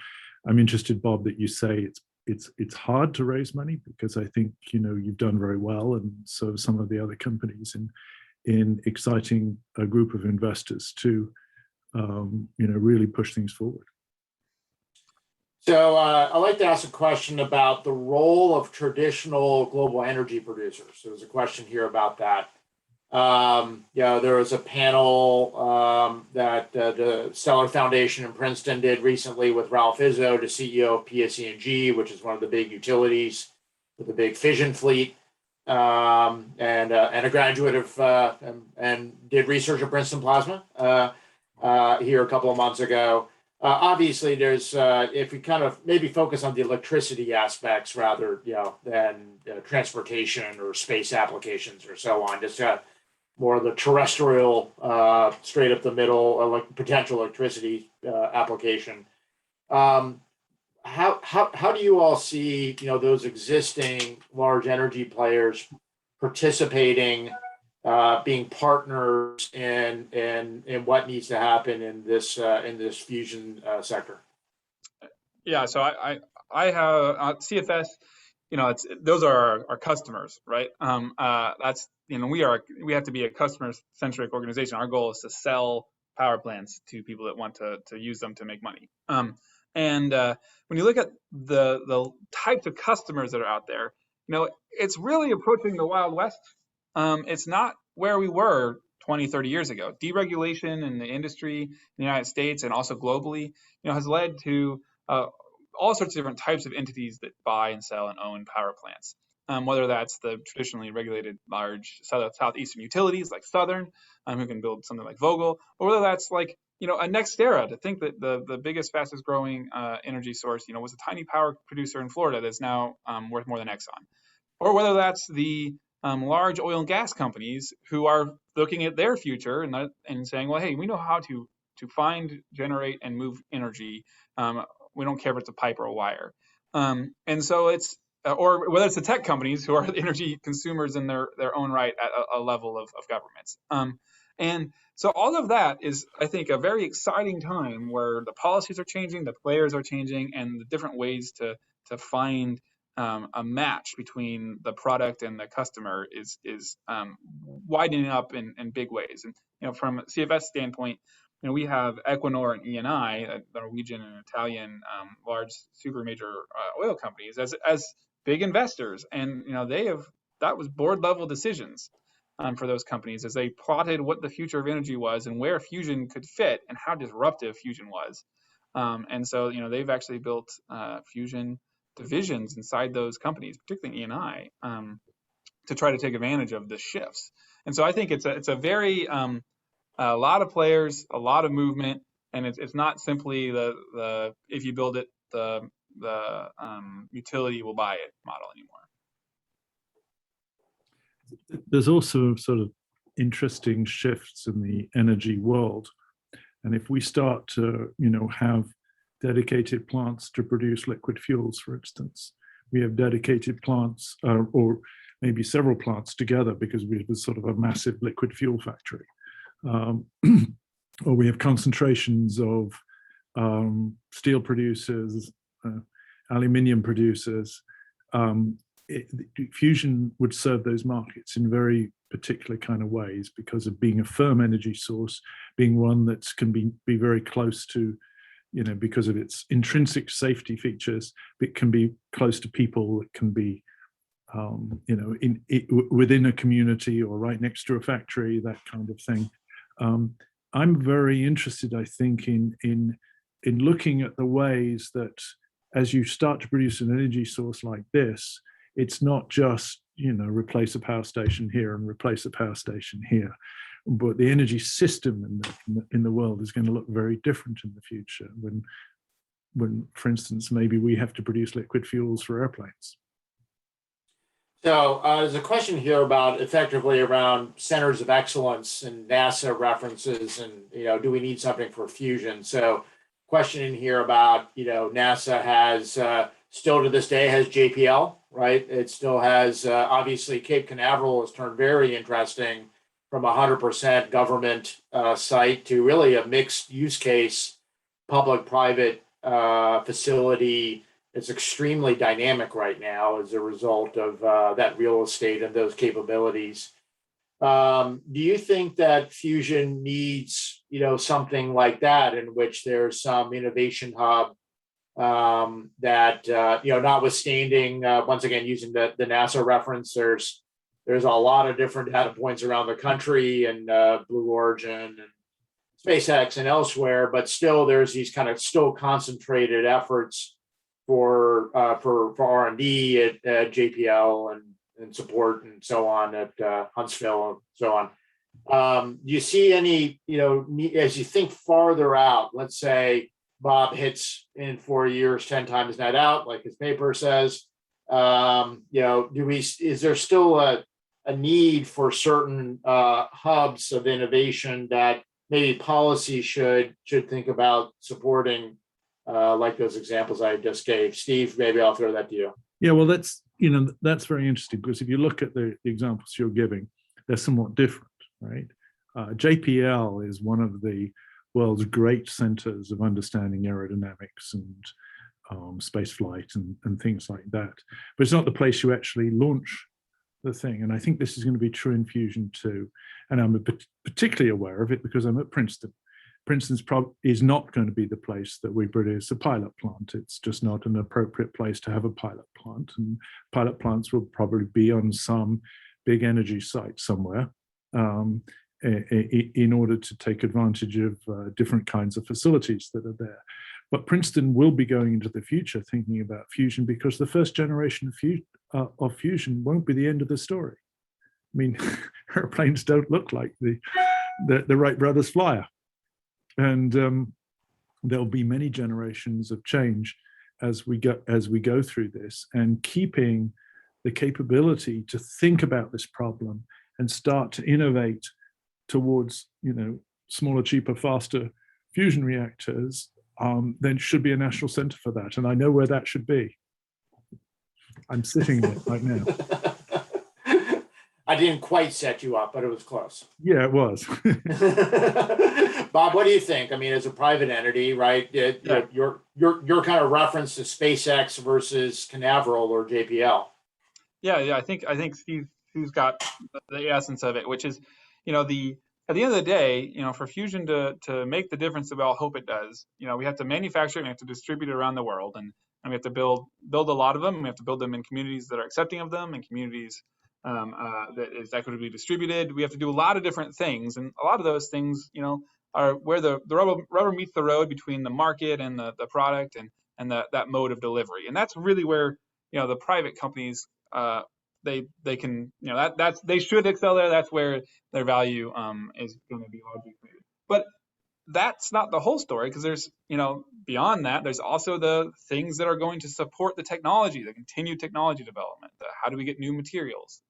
I'm interested, Bob, that you say it's hard to raise money, because I think you've done very well, and so have some of the other companies in exciting a group of investors to really push things forward. So I'd like to ask a question about the role of traditional global energy producers. There's a question here about that. There was a panel that the Stellar Foundation in Princeton did recently with Ralph Izzo, the CEO of PSE&G, which is one of the big utilities with a big fission fleet, and a graduate of and did research at Princeton Plasma here a couple of months ago. Obviously, there's if we kind of maybe focus on the electricity aspects rather than transportation or space applications or so on, just more of the terrestrial, straight up the middle, potential electricity application. How do you all see those existing large energy players participating, being partners in what needs to happen in this fusion sector? Yeah, so I have CFS. Those are our customers, right? That's we have to be a customer-centric organization. Our goal is to sell power plants to people that want to use them to make money. And when you look at the types of customers that are out there, it's really approaching the Wild West. It's not where we were 20, 30 years ago. Deregulation in the industry in the United States and also globally, has led to all sorts of different types of entities that buy and sell and own power plants. Whether that's the traditionally regulated large southeastern utilities like Southern, who can build something like Vogtle, or whether that's like a NextEra. To think that the biggest, fastest growing energy source, was a tiny power producer in Florida that's now worth more than Exxon, or whether that's the large oil and gas companies who are looking at their future and saying, well, hey, we know how to find, generate, and move energy. We don't care if it's a pipe or a wire. And so it's, or whether it's the tech companies who are energy consumers in their own right at a level of governments. And so all of that is, I think, a very exciting time where the policies are changing, the players are changing, and the different ways to find a match between the product and the customer is widening up in big ways. And from a CFS standpoint, we have Equinor and Eni, Norwegian and Italian large super major oil companies, as big investors, and that was board level decisions for those companies as they plotted what the future of energy was and where fusion could fit and how disruptive fusion was. And so they've actually built fusion divisions inside those companies, particularly Eni, to try to take advantage of the shifts. And so I think it's a very a lot of players, a lot of movement, and it's not simply the if you build it, the utility will buy it model anymore. There's also sort of interesting shifts in the energy world, and if we start to have dedicated plants to produce liquid fuels, for instance, we have dedicated plants or maybe several plants together because we have sort of a massive liquid fuel factory. Or we have concentrations of steel producers, aluminium producers. Fusion would serve those markets in very particular kind of ways because of being a firm energy source, being one that can be very close to, because of its intrinsic safety features. It can be close to people. It can be within a community or right next to a factory, that kind of thing. I'm very interested, I think, in looking at the ways that as you start to produce an energy source like this, it's not just replace a power station here and replace a power station here, but the energy system in the world is going to look very different in the future when when, for instance, maybe we have to produce liquid fuels for airplanes. So there's a question here about effectively around centers of excellence and NASA references, and do we need something for fusion? So, question in here about NASA has still to this day has JPL, right? It still has obviously Cape Canaveral has turned very interesting from 100% government site to really a mixed use case, public-private facility. It's extremely dynamic right now as a result of that real estate and those capabilities. Do you think that fusion needs, something like that in which there's some innovation hub that, notwithstanding, once again, using the NASA reference, there's a lot of different data points around the country and Blue Origin and SpaceX and elsewhere, but still there's these kind of still concentrated efforts for R&D at JPL and support and so on at Huntsville and so on. Do you see any, as you think farther out, let's say Bob hits in 4 years 10 times net out, like his paper says, is there still a need for certain hubs of innovation that maybe policy should think about supporting, like those examples I just gave? Steve, maybe I'll throw that to you. Yeah, well, that's very interesting, because if you look at the examples you're giving, they're somewhat different, right? JPL is one of the world's great centers of understanding aerodynamics and space flight and things like that. But it's not the place you actually launch the thing. And I think this is going to be true in fusion too. And I'm particularly aware of it because I'm at Princeton. Princeton's is not going to be the place that we produce a pilot plant. It's just not an appropriate place to have a pilot plant. And pilot plants will probably be on some big energy site somewhere in order to take advantage of different kinds of facilities that are there. But Princeton will be going into the future thinking about fusion, because the first generation of fusion won't be the end of the story. I mean, airplanes don't look like the Wright brothers flyer. And there'll be many generations of change as we go through this, and keeping the capability to think about this problem and start to innovate towards smaller, cheaper, faster fusion reactors. There should be a national center for that, and I know where that should be. I'm sitting there right now. I didn't quite set you up, but it was close. Yeah, it was. Bob, what do you think? I mean, as a private entity, right? Your kind of reference to SpaceX versus Canaveral or JPL. Yeah. I think Steve's got the essence of it, which is, at the end of the day, for fusion to make the difference that we all hope it does, we have to manufacture it, we have to distribute it around the world, and we have to build a lot of them. And we have to build them in communities that are accepting of them, and communities that is equitably distributed. We have to do a lot of different things, and a lot of those things, are where the rubber meets the road between the market and the product and that mode of delivery. And that's really where the private companies they can they should excel there. That's where their value is going to be largely created. But that's not the whole story, because there's beyond that, there's also the things that are going to support the technology, the continued technology development. How do we get new materials?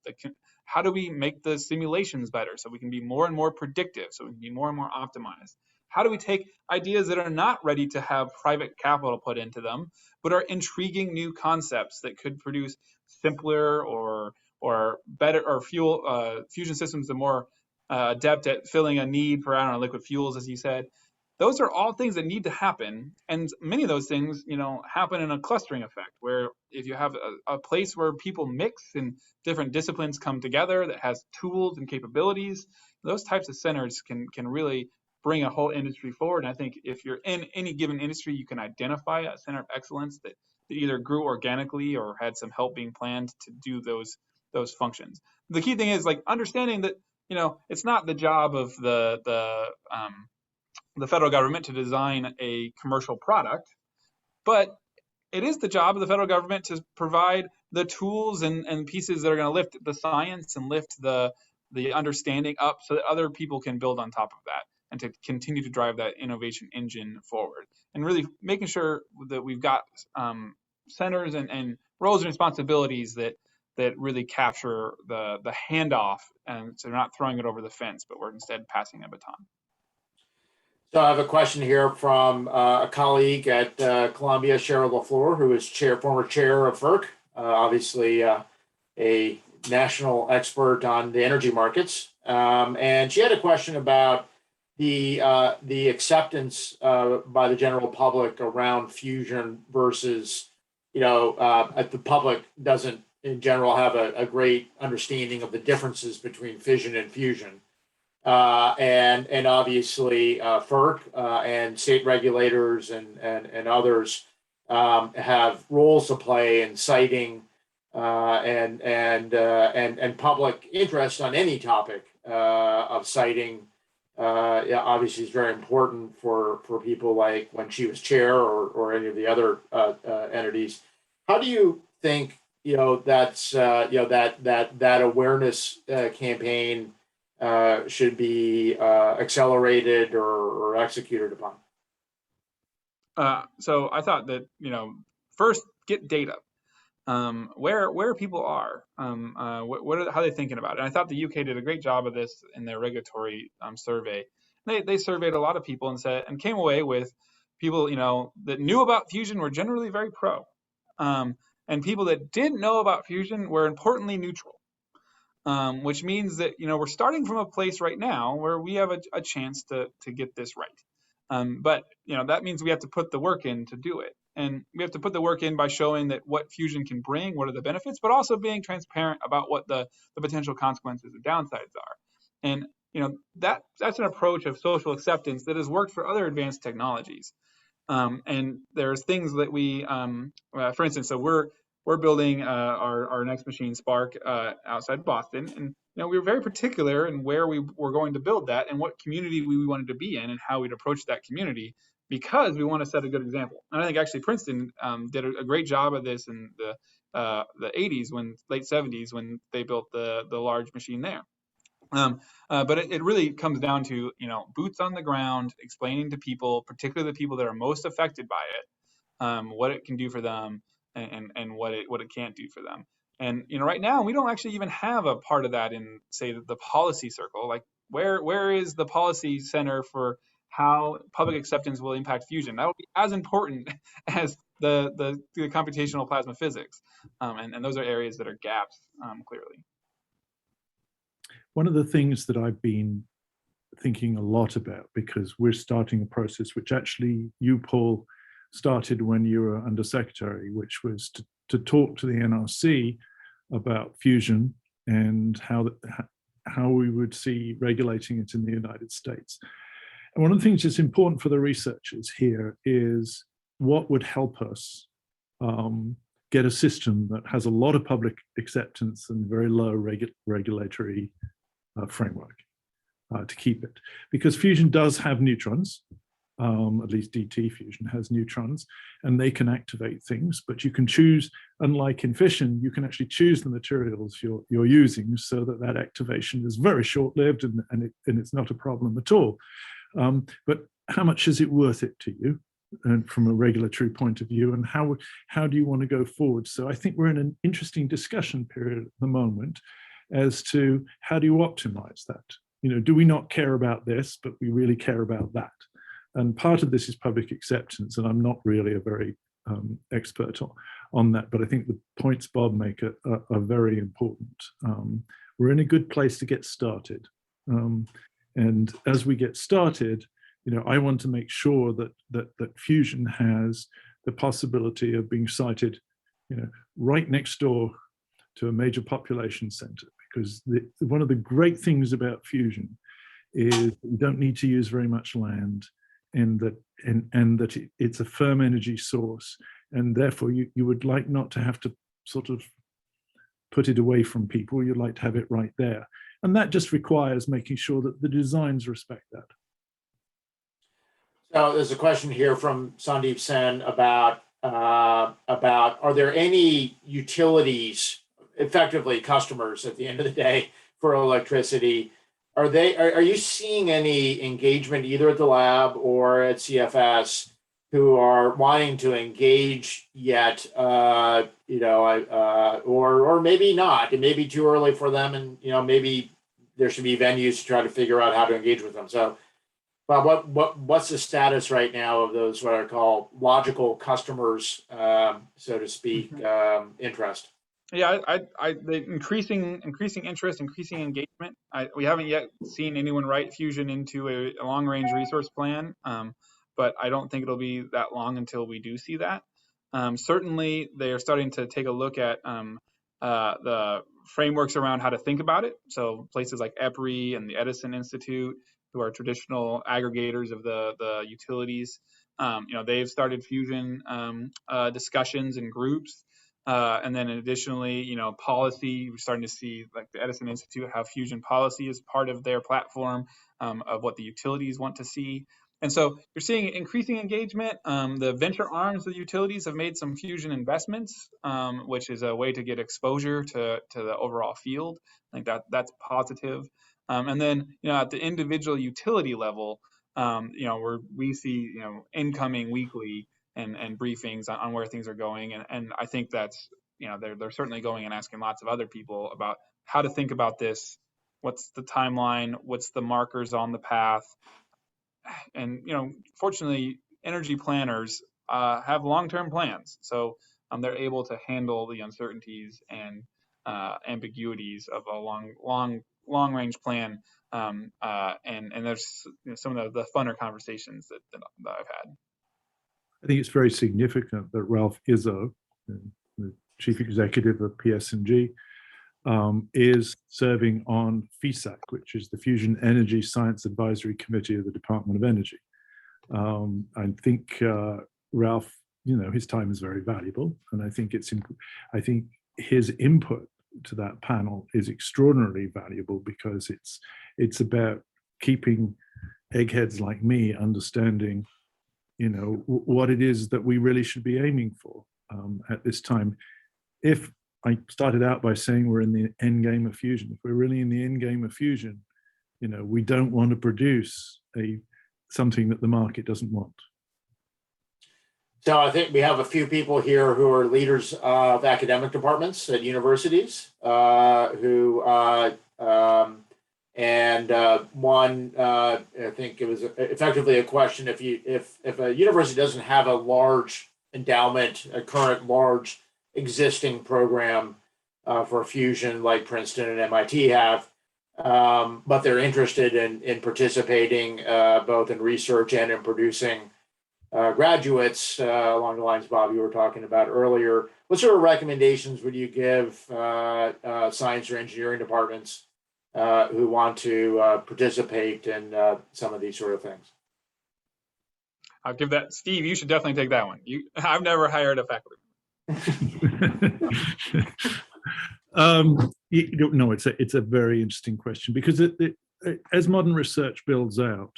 How do we make the simulations better so we can be more and more predictive, so we can be more and more optimized? How do we take ideas that are not ready to have private capital put into them, but are intriguing new concepts that could produce simpler or better or fusion systems that are more adept at filling a need for, liquid fuels, as you said? Those are all things that need to happen. And many of those things, happen in a clustering effect, where if you have a place where people mix and different disciplines come together that has tools and capabilities, those types of centers can really bring a whole industry forward. And I think if you're in any given industry, you can identify a center of excellence that either grew organically or had some help being planned to do those functions. The key thing is understanding that, it's not the job of the federal government to design a commercial product, but it is the job of the federal government to provide the tools and pieces that are going to lift the science and lift the understanding up so that other people can build on top of that. and to continue to drive that innovation engine forward, and really making sure that we've got centers and roles and responsibilities that really capture the handoff, and so we're not throwing it over the fence, but we're instead passing a baton. So I have a question here from a colleague at Columbia, Cheryl LaFleur, who is former chair of FERC, obviously a national expert on the energy markets. And she had a question about the acceptance by the general public around fusion versus, the public doesn't in general have a great understanding of the differences between fission and fusion. And obviously FERC and state regulators and others have roles to play in citing and public interest on any topic of citing. Obviously is very important for people like when she was chair or any of the other entities. How do you think that's that awareness campaign should be accelerated or executed upon? So I thought that first get data, where people are, how are they thinking about it. And I thought the UK did a great job of this in their regulatory survey. They surveyed a lot of people and came away with people that knew about fusion were generally very pro, and people that didn't know about fusion were importantly neutral. Which means that we're starting from a place right now where we have a chance to get this right. But that means we have to put the work in to do it, and we have to put the work in by showing that what fusion can bring, what are the benefits, but also being transparent about what the potential consequences or downsides are. And that's an approach of social acceptance that has worked for other advanced technologies. And there's things that we, for instance, so we're building our next machine, Spark, outside Boston, and we were very particular in where we were going to build that and what community we wanted to be in and how we'd approach that community, because we want to set a good example. And I think actually Princeton did a great job of this in the 80s, late 70s, when they built the large machine there. But it really comes down to boots on the ground, explaining to people, particularly the people that are most affected by it, what it can do for them and what it can't do for them. And right now we don't actually even have a part of that in, say, the policy circle. Like where is the policy center for how public acceptance will impact fusion? That will be as important as the computational plasma physics, and those are areas that are gaps, clearly. One of the things that I've been thinking a lot about, because we're starting a process which actually you, Paul, started when you were undersecretary, which was to talk to the NRC about fusion and how we would see regulating it in the United States. And one of the things that's important for the researchers here is what would help us get a system that has a lot of public acceptance and very low regulatory framework to keep it. Because fusion does have neutrons, at least DT fusion has neutrons, and they can activate things, but you can choose, unlike in fission, you can actually choose the materials you're using so that activation is very short-lived and it's not a problem at all. But how much is it worth it to you, and from a regulatory point of view, and how do you want to go forward? So I think we're in an interesting discussion period at the moment as to how do you optimize that? Do we not care about this, but we really care about that? And part of this is public acceptance, and I'm not really a very expert on that, but I think the points Bob make are very important. We're in a good place to get started. And as we get started, I want to make sure that fusion has the possibility of being sited, right next door to a major population center, because one of the great things about fusion is you don't need to use very much land, and that it's a firm energy source, and therefore you would like not to have to sort of put it away from people. You'd like to have it right there, and that just requires making sure that the designs respect that. So there's a question here from Sandeep Sen about are there any utilities, effectively customers at the end of the day, for electricity are you seeing any engagement either at the lab or at CFS who are wanting to engage yet? Or maybe not. It may be too early for them, and maybe there should be venues to try to figure out how to engage with them. So, Bob, what's the status right now of those what I call logical customers, so to speak, interest? Yeah, the increasing interest, increasing engagement. We haven't yet seen anyone write fusion into a long range resource plan, but I don't think it'll be that long until we do see that. Certainly, they are starting to take a look at the frameworks around how to think about it. So places like EPRI and the Edison Institute, who are traditional aggregators of the utilities, they've started fusion discussions and groups. And then additionally, policy, we're starting to see like the Edison Institute have fusion policy as part of their platform of what the utilities want to see. And so you're seeing increasing engagement. The venture arms of the utilities have made some fusion investments, which is a way to get exposure to the overall field. I think that's positive. And then, at the individual utility level, we see, incoming weekly and briefings on where things are going. And I think that's, they're certainly going and asking lots of other people about how to think about this. What's the timeline? What's the markers on the path? And, fortunately, energy planners have long-term plans. So they're able to handle the uncertainties and ambiguities of a long-range plan. And there's some of the funner conversations that I've had. I think it's very significant that Ralph Izzo, the chief executive of PSNG, is serving on FESAC, which is the Fusion Energy Science Advisory Committee of the Department of Energy. I think Ralph, his time is very valuable, and I think his input to that panel is extraordinarily valuable because it's about keeping eggheads like me understanding what it is that we really should be aiming for at this time. If I started out by saying we're in the end game of fusion, if we're really in the end game of fusion, we don't want to produce something that the market doesn't want. So I think we have a few people here who are leaders of academic departments at universities one, I think it was effectively a question: if a university doesn't have a large endowment, a current large existing program for fusion like Princeton and MIT have, but they're interested in participating both in research and in producing graduates along the lines, Bob, you were talking about earlier, what sort of recommendations would you give science or engineering departments who want to participate in some of these sort of things? I'll give that, Steve, you should definitely take that one. I've never hired a faculty. It's a very interesting question because as modern research builds out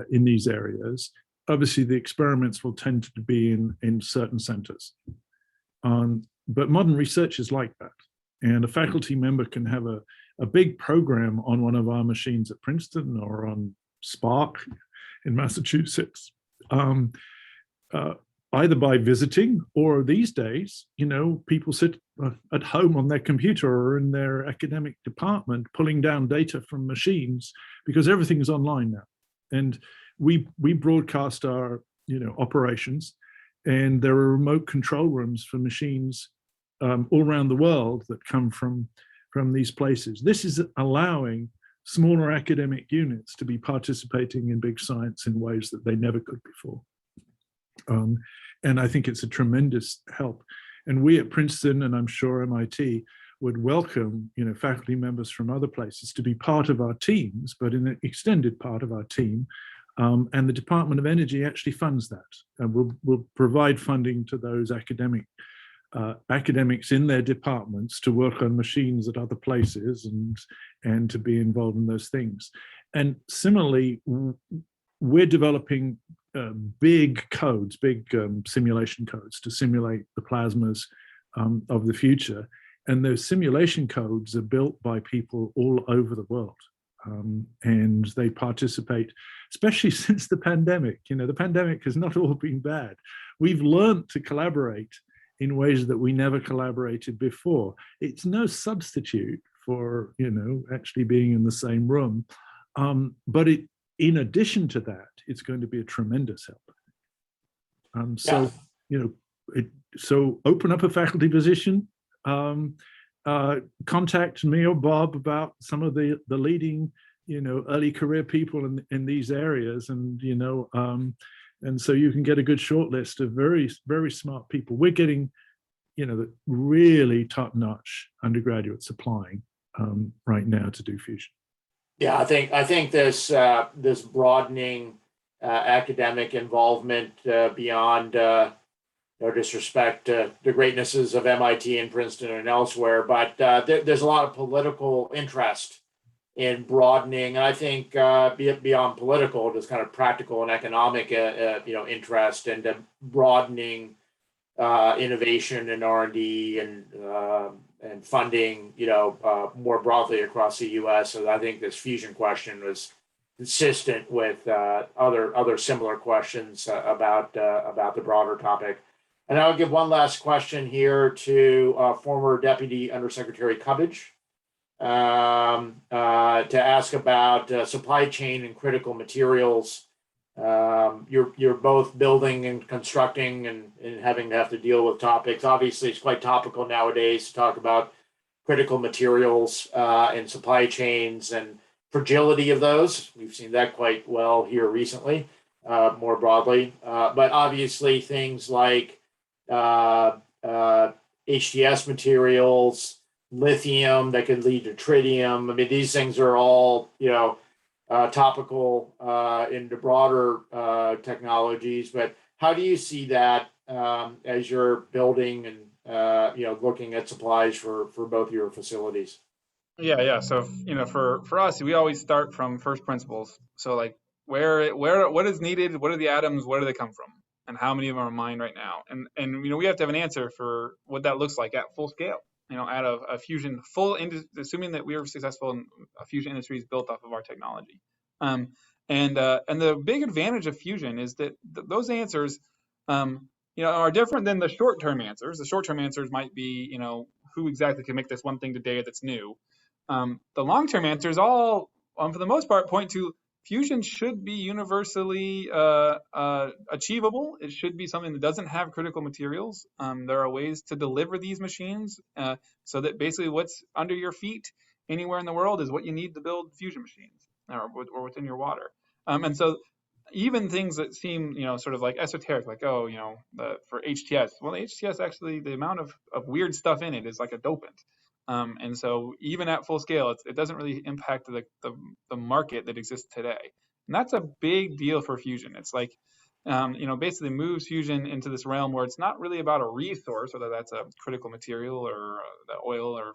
in these areas, obviously the experiments will tend to be in certain centers. But modern research is like that. And a faculty member can have a big program on one of our machines at Princeton or on Spark in Massachusetts, either by visiting or these days, people sit at home on their computer or in their academic department pulling down data from machines because everything is online now. And we broadcast our operations, and there are remote control rooms for machines all around the world that come from these places. This is allowing smaller academic units to be participating in big science in ways that they never could before. And I think it's a tremendous help. And we at Princeton, and I'm sure MIT, would welcome faculty members from other places to be part of our teams, but in an extended part of our team. And the Department of Energy actually funds that. And we'll provide funding to those academics in their departments to work on machines at other places and to be involved in those things. And similarly, we're developing big codes, big simulation codes to simulate the plasmas of the future. And those simulation codes are built by people all over the world. And they participate, especially since the pandemic. You know, the pandemic has not all been bad. We've learned to collaborate in ways that we never collaborated before. It's no substitute for, you know, actually being in the same room. But in addition to that, it's going to be a tremendous help. So, you know, so open up a faculty position, contact me or Bob about some of the leading, you know, early career people in these areas, and, you know, and so you can get a good short list of very, very smart people. We're getting, you know, the really top-notch undergraduates applying right now to do fusion. Yeah, I think this this broadening academic involvement beyond no disrespect to the greatnesses of MIT and Princeton and elsewhere, but there's a lot of political interest in broadening, and I think beyond political, just kind of practical and economic, you know, interest into broadening innovation and R&D and funding, you know, more broadly across the U.S. So I think this fusion question was consistent with other similar questions about the broader topic. And I'll give one last question here to former Deputy Undersecretary Cubbage to ask about supply chain and critical materials. You're both building and constructing and having to have to deal with topics. Obviously, it's quite topical nowadays to talk about critical materials and supply chains and fragility of those. We've seen that quite well here recently, more broadly. But obviously, things like HTS materials, lithium that could lead to tritium. I mean, these things are all, you know, topical into broader technologies. But how do you see that as you're building and you know, looking at supplies for both your facilities? Yeah. So, you know, for us, we always start from first principles. So like what is needed, what are the atoms, where do they come from, and how many of them are mined right now? And you know, we have to have an answer for what that looks like at full scale. You know, at a fusion assuming that we are successful in a fusion industry is built off of our technology. And the big advantage of fusion is that those answers, you know, are different than the short-term answers. The short-term answers might be, you know, who exactly can make this one thing today that's new. The long-term answers all, for the most part, point to fusion should be universally achievable. It should be something that doesn't have critical materials. There are ways to deliver these machines so that basically what's under your feet anywhere in the world is what you need to build fusion machines, or what's in your water. And so even things that seem, you know, sort of like esoteric, like, oh, you know, for HTS, well, HTS actually, the amount of weird stuff in it is like a dopant. And so even at full scale, it doesn't really impact the market that exists today. And that's a big deal for fusion. It's like, you know, basically moves fusion into this realm where it's not really about a resource, whether that's a critical material or the oil or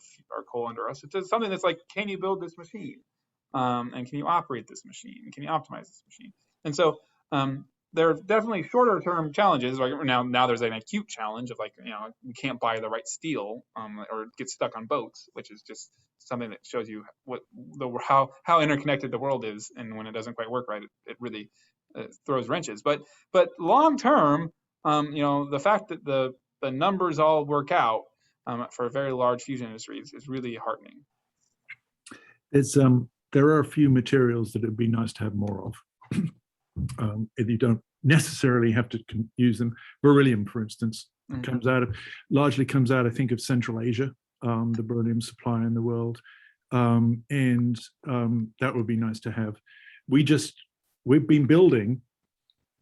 coal under us. It's just something that's like, can you build this machine? And can you operate this machine? Can you optimize this machine? And so there are definitely shorter term challenges. Like now there's an acute challenge of like, you know, we can't buy the right steel or get stuck on boats, which is just something that shows you how interconnected the world is. And when it doesn't quite work right, it really throws wrenches. But long term, you know, the fact that the numbers all work out for a very large fusion industry is really heartening. There are a few materials that it'd be nice to have more of. If you don't necessarily have to use them. Beryllium, for instance, largely comes out, I think, of Central Asia, the beryllium supply in the world. And that would be nice to have. We've been building,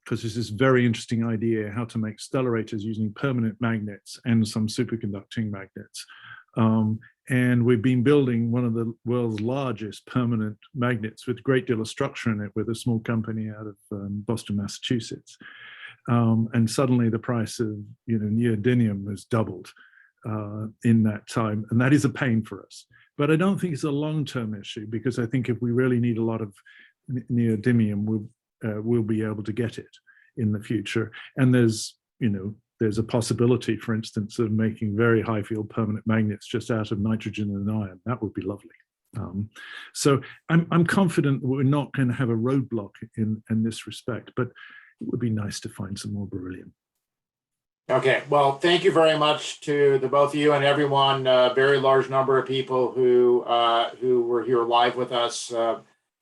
because there's this very interesting idea, how to make stellarators using permanent magnets and some superconducting magnets. And we've been building one of the world's largest permanent magnets with a great deal of structure in it with a small company out of Boston, Massachusetts. And suddenly the price of, you know, neodymium has doubled in that time. And that is a pain for us. But I don't think it's a long-term issue, because I think if we really need a lot of neodymium, we'll be able to get it in the future. And there's, you know, there's a possibility, for instance, of making very high field permanent magnets just out of nitrogen and iron. That would be lovely. So I'm confident that we're not going to have a roadblock in this respect, but it would be nice to find some more beryllium. Okay, well, thank you very much to the both of you and everyone. Very large number of people who were here live with us,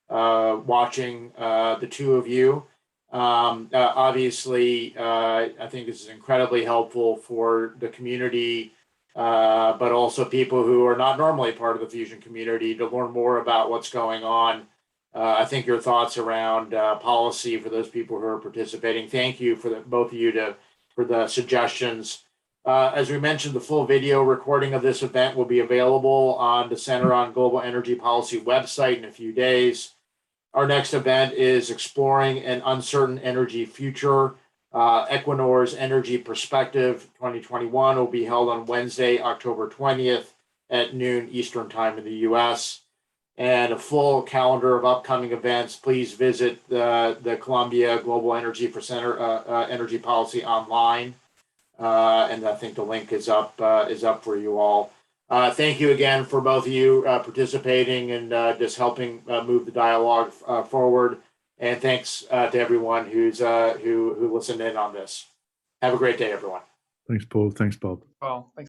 watching the two of you. Obviously, I think this is incredibly helpful for the community, but also people who are not normally part of the fusion community to learn more about what's going on. I think your thoughts around policy for those people who are participating. Thank you for both of you for the suggestions. As we mentioned, the full video recording of this event will be available on the Center on Global Energy Policy website in a few days. Our next event is Exploring an Uncertain Energy Future, Equinor's Energy Perspective 2021 will be held on Wednesday, October 20th at noon Eastern Time in the US. And a full calendar of upcoming events, please visit the Columbia Global Energy for Center Energy Policy online. And I think the link is up for you all. Thank you again for both of you participating and just helping move the dialogue forward. And thanks to everyone who listened in on this. Have a great day, everyone. Thanks, Paul. Thanks, Bob. Well, thanks.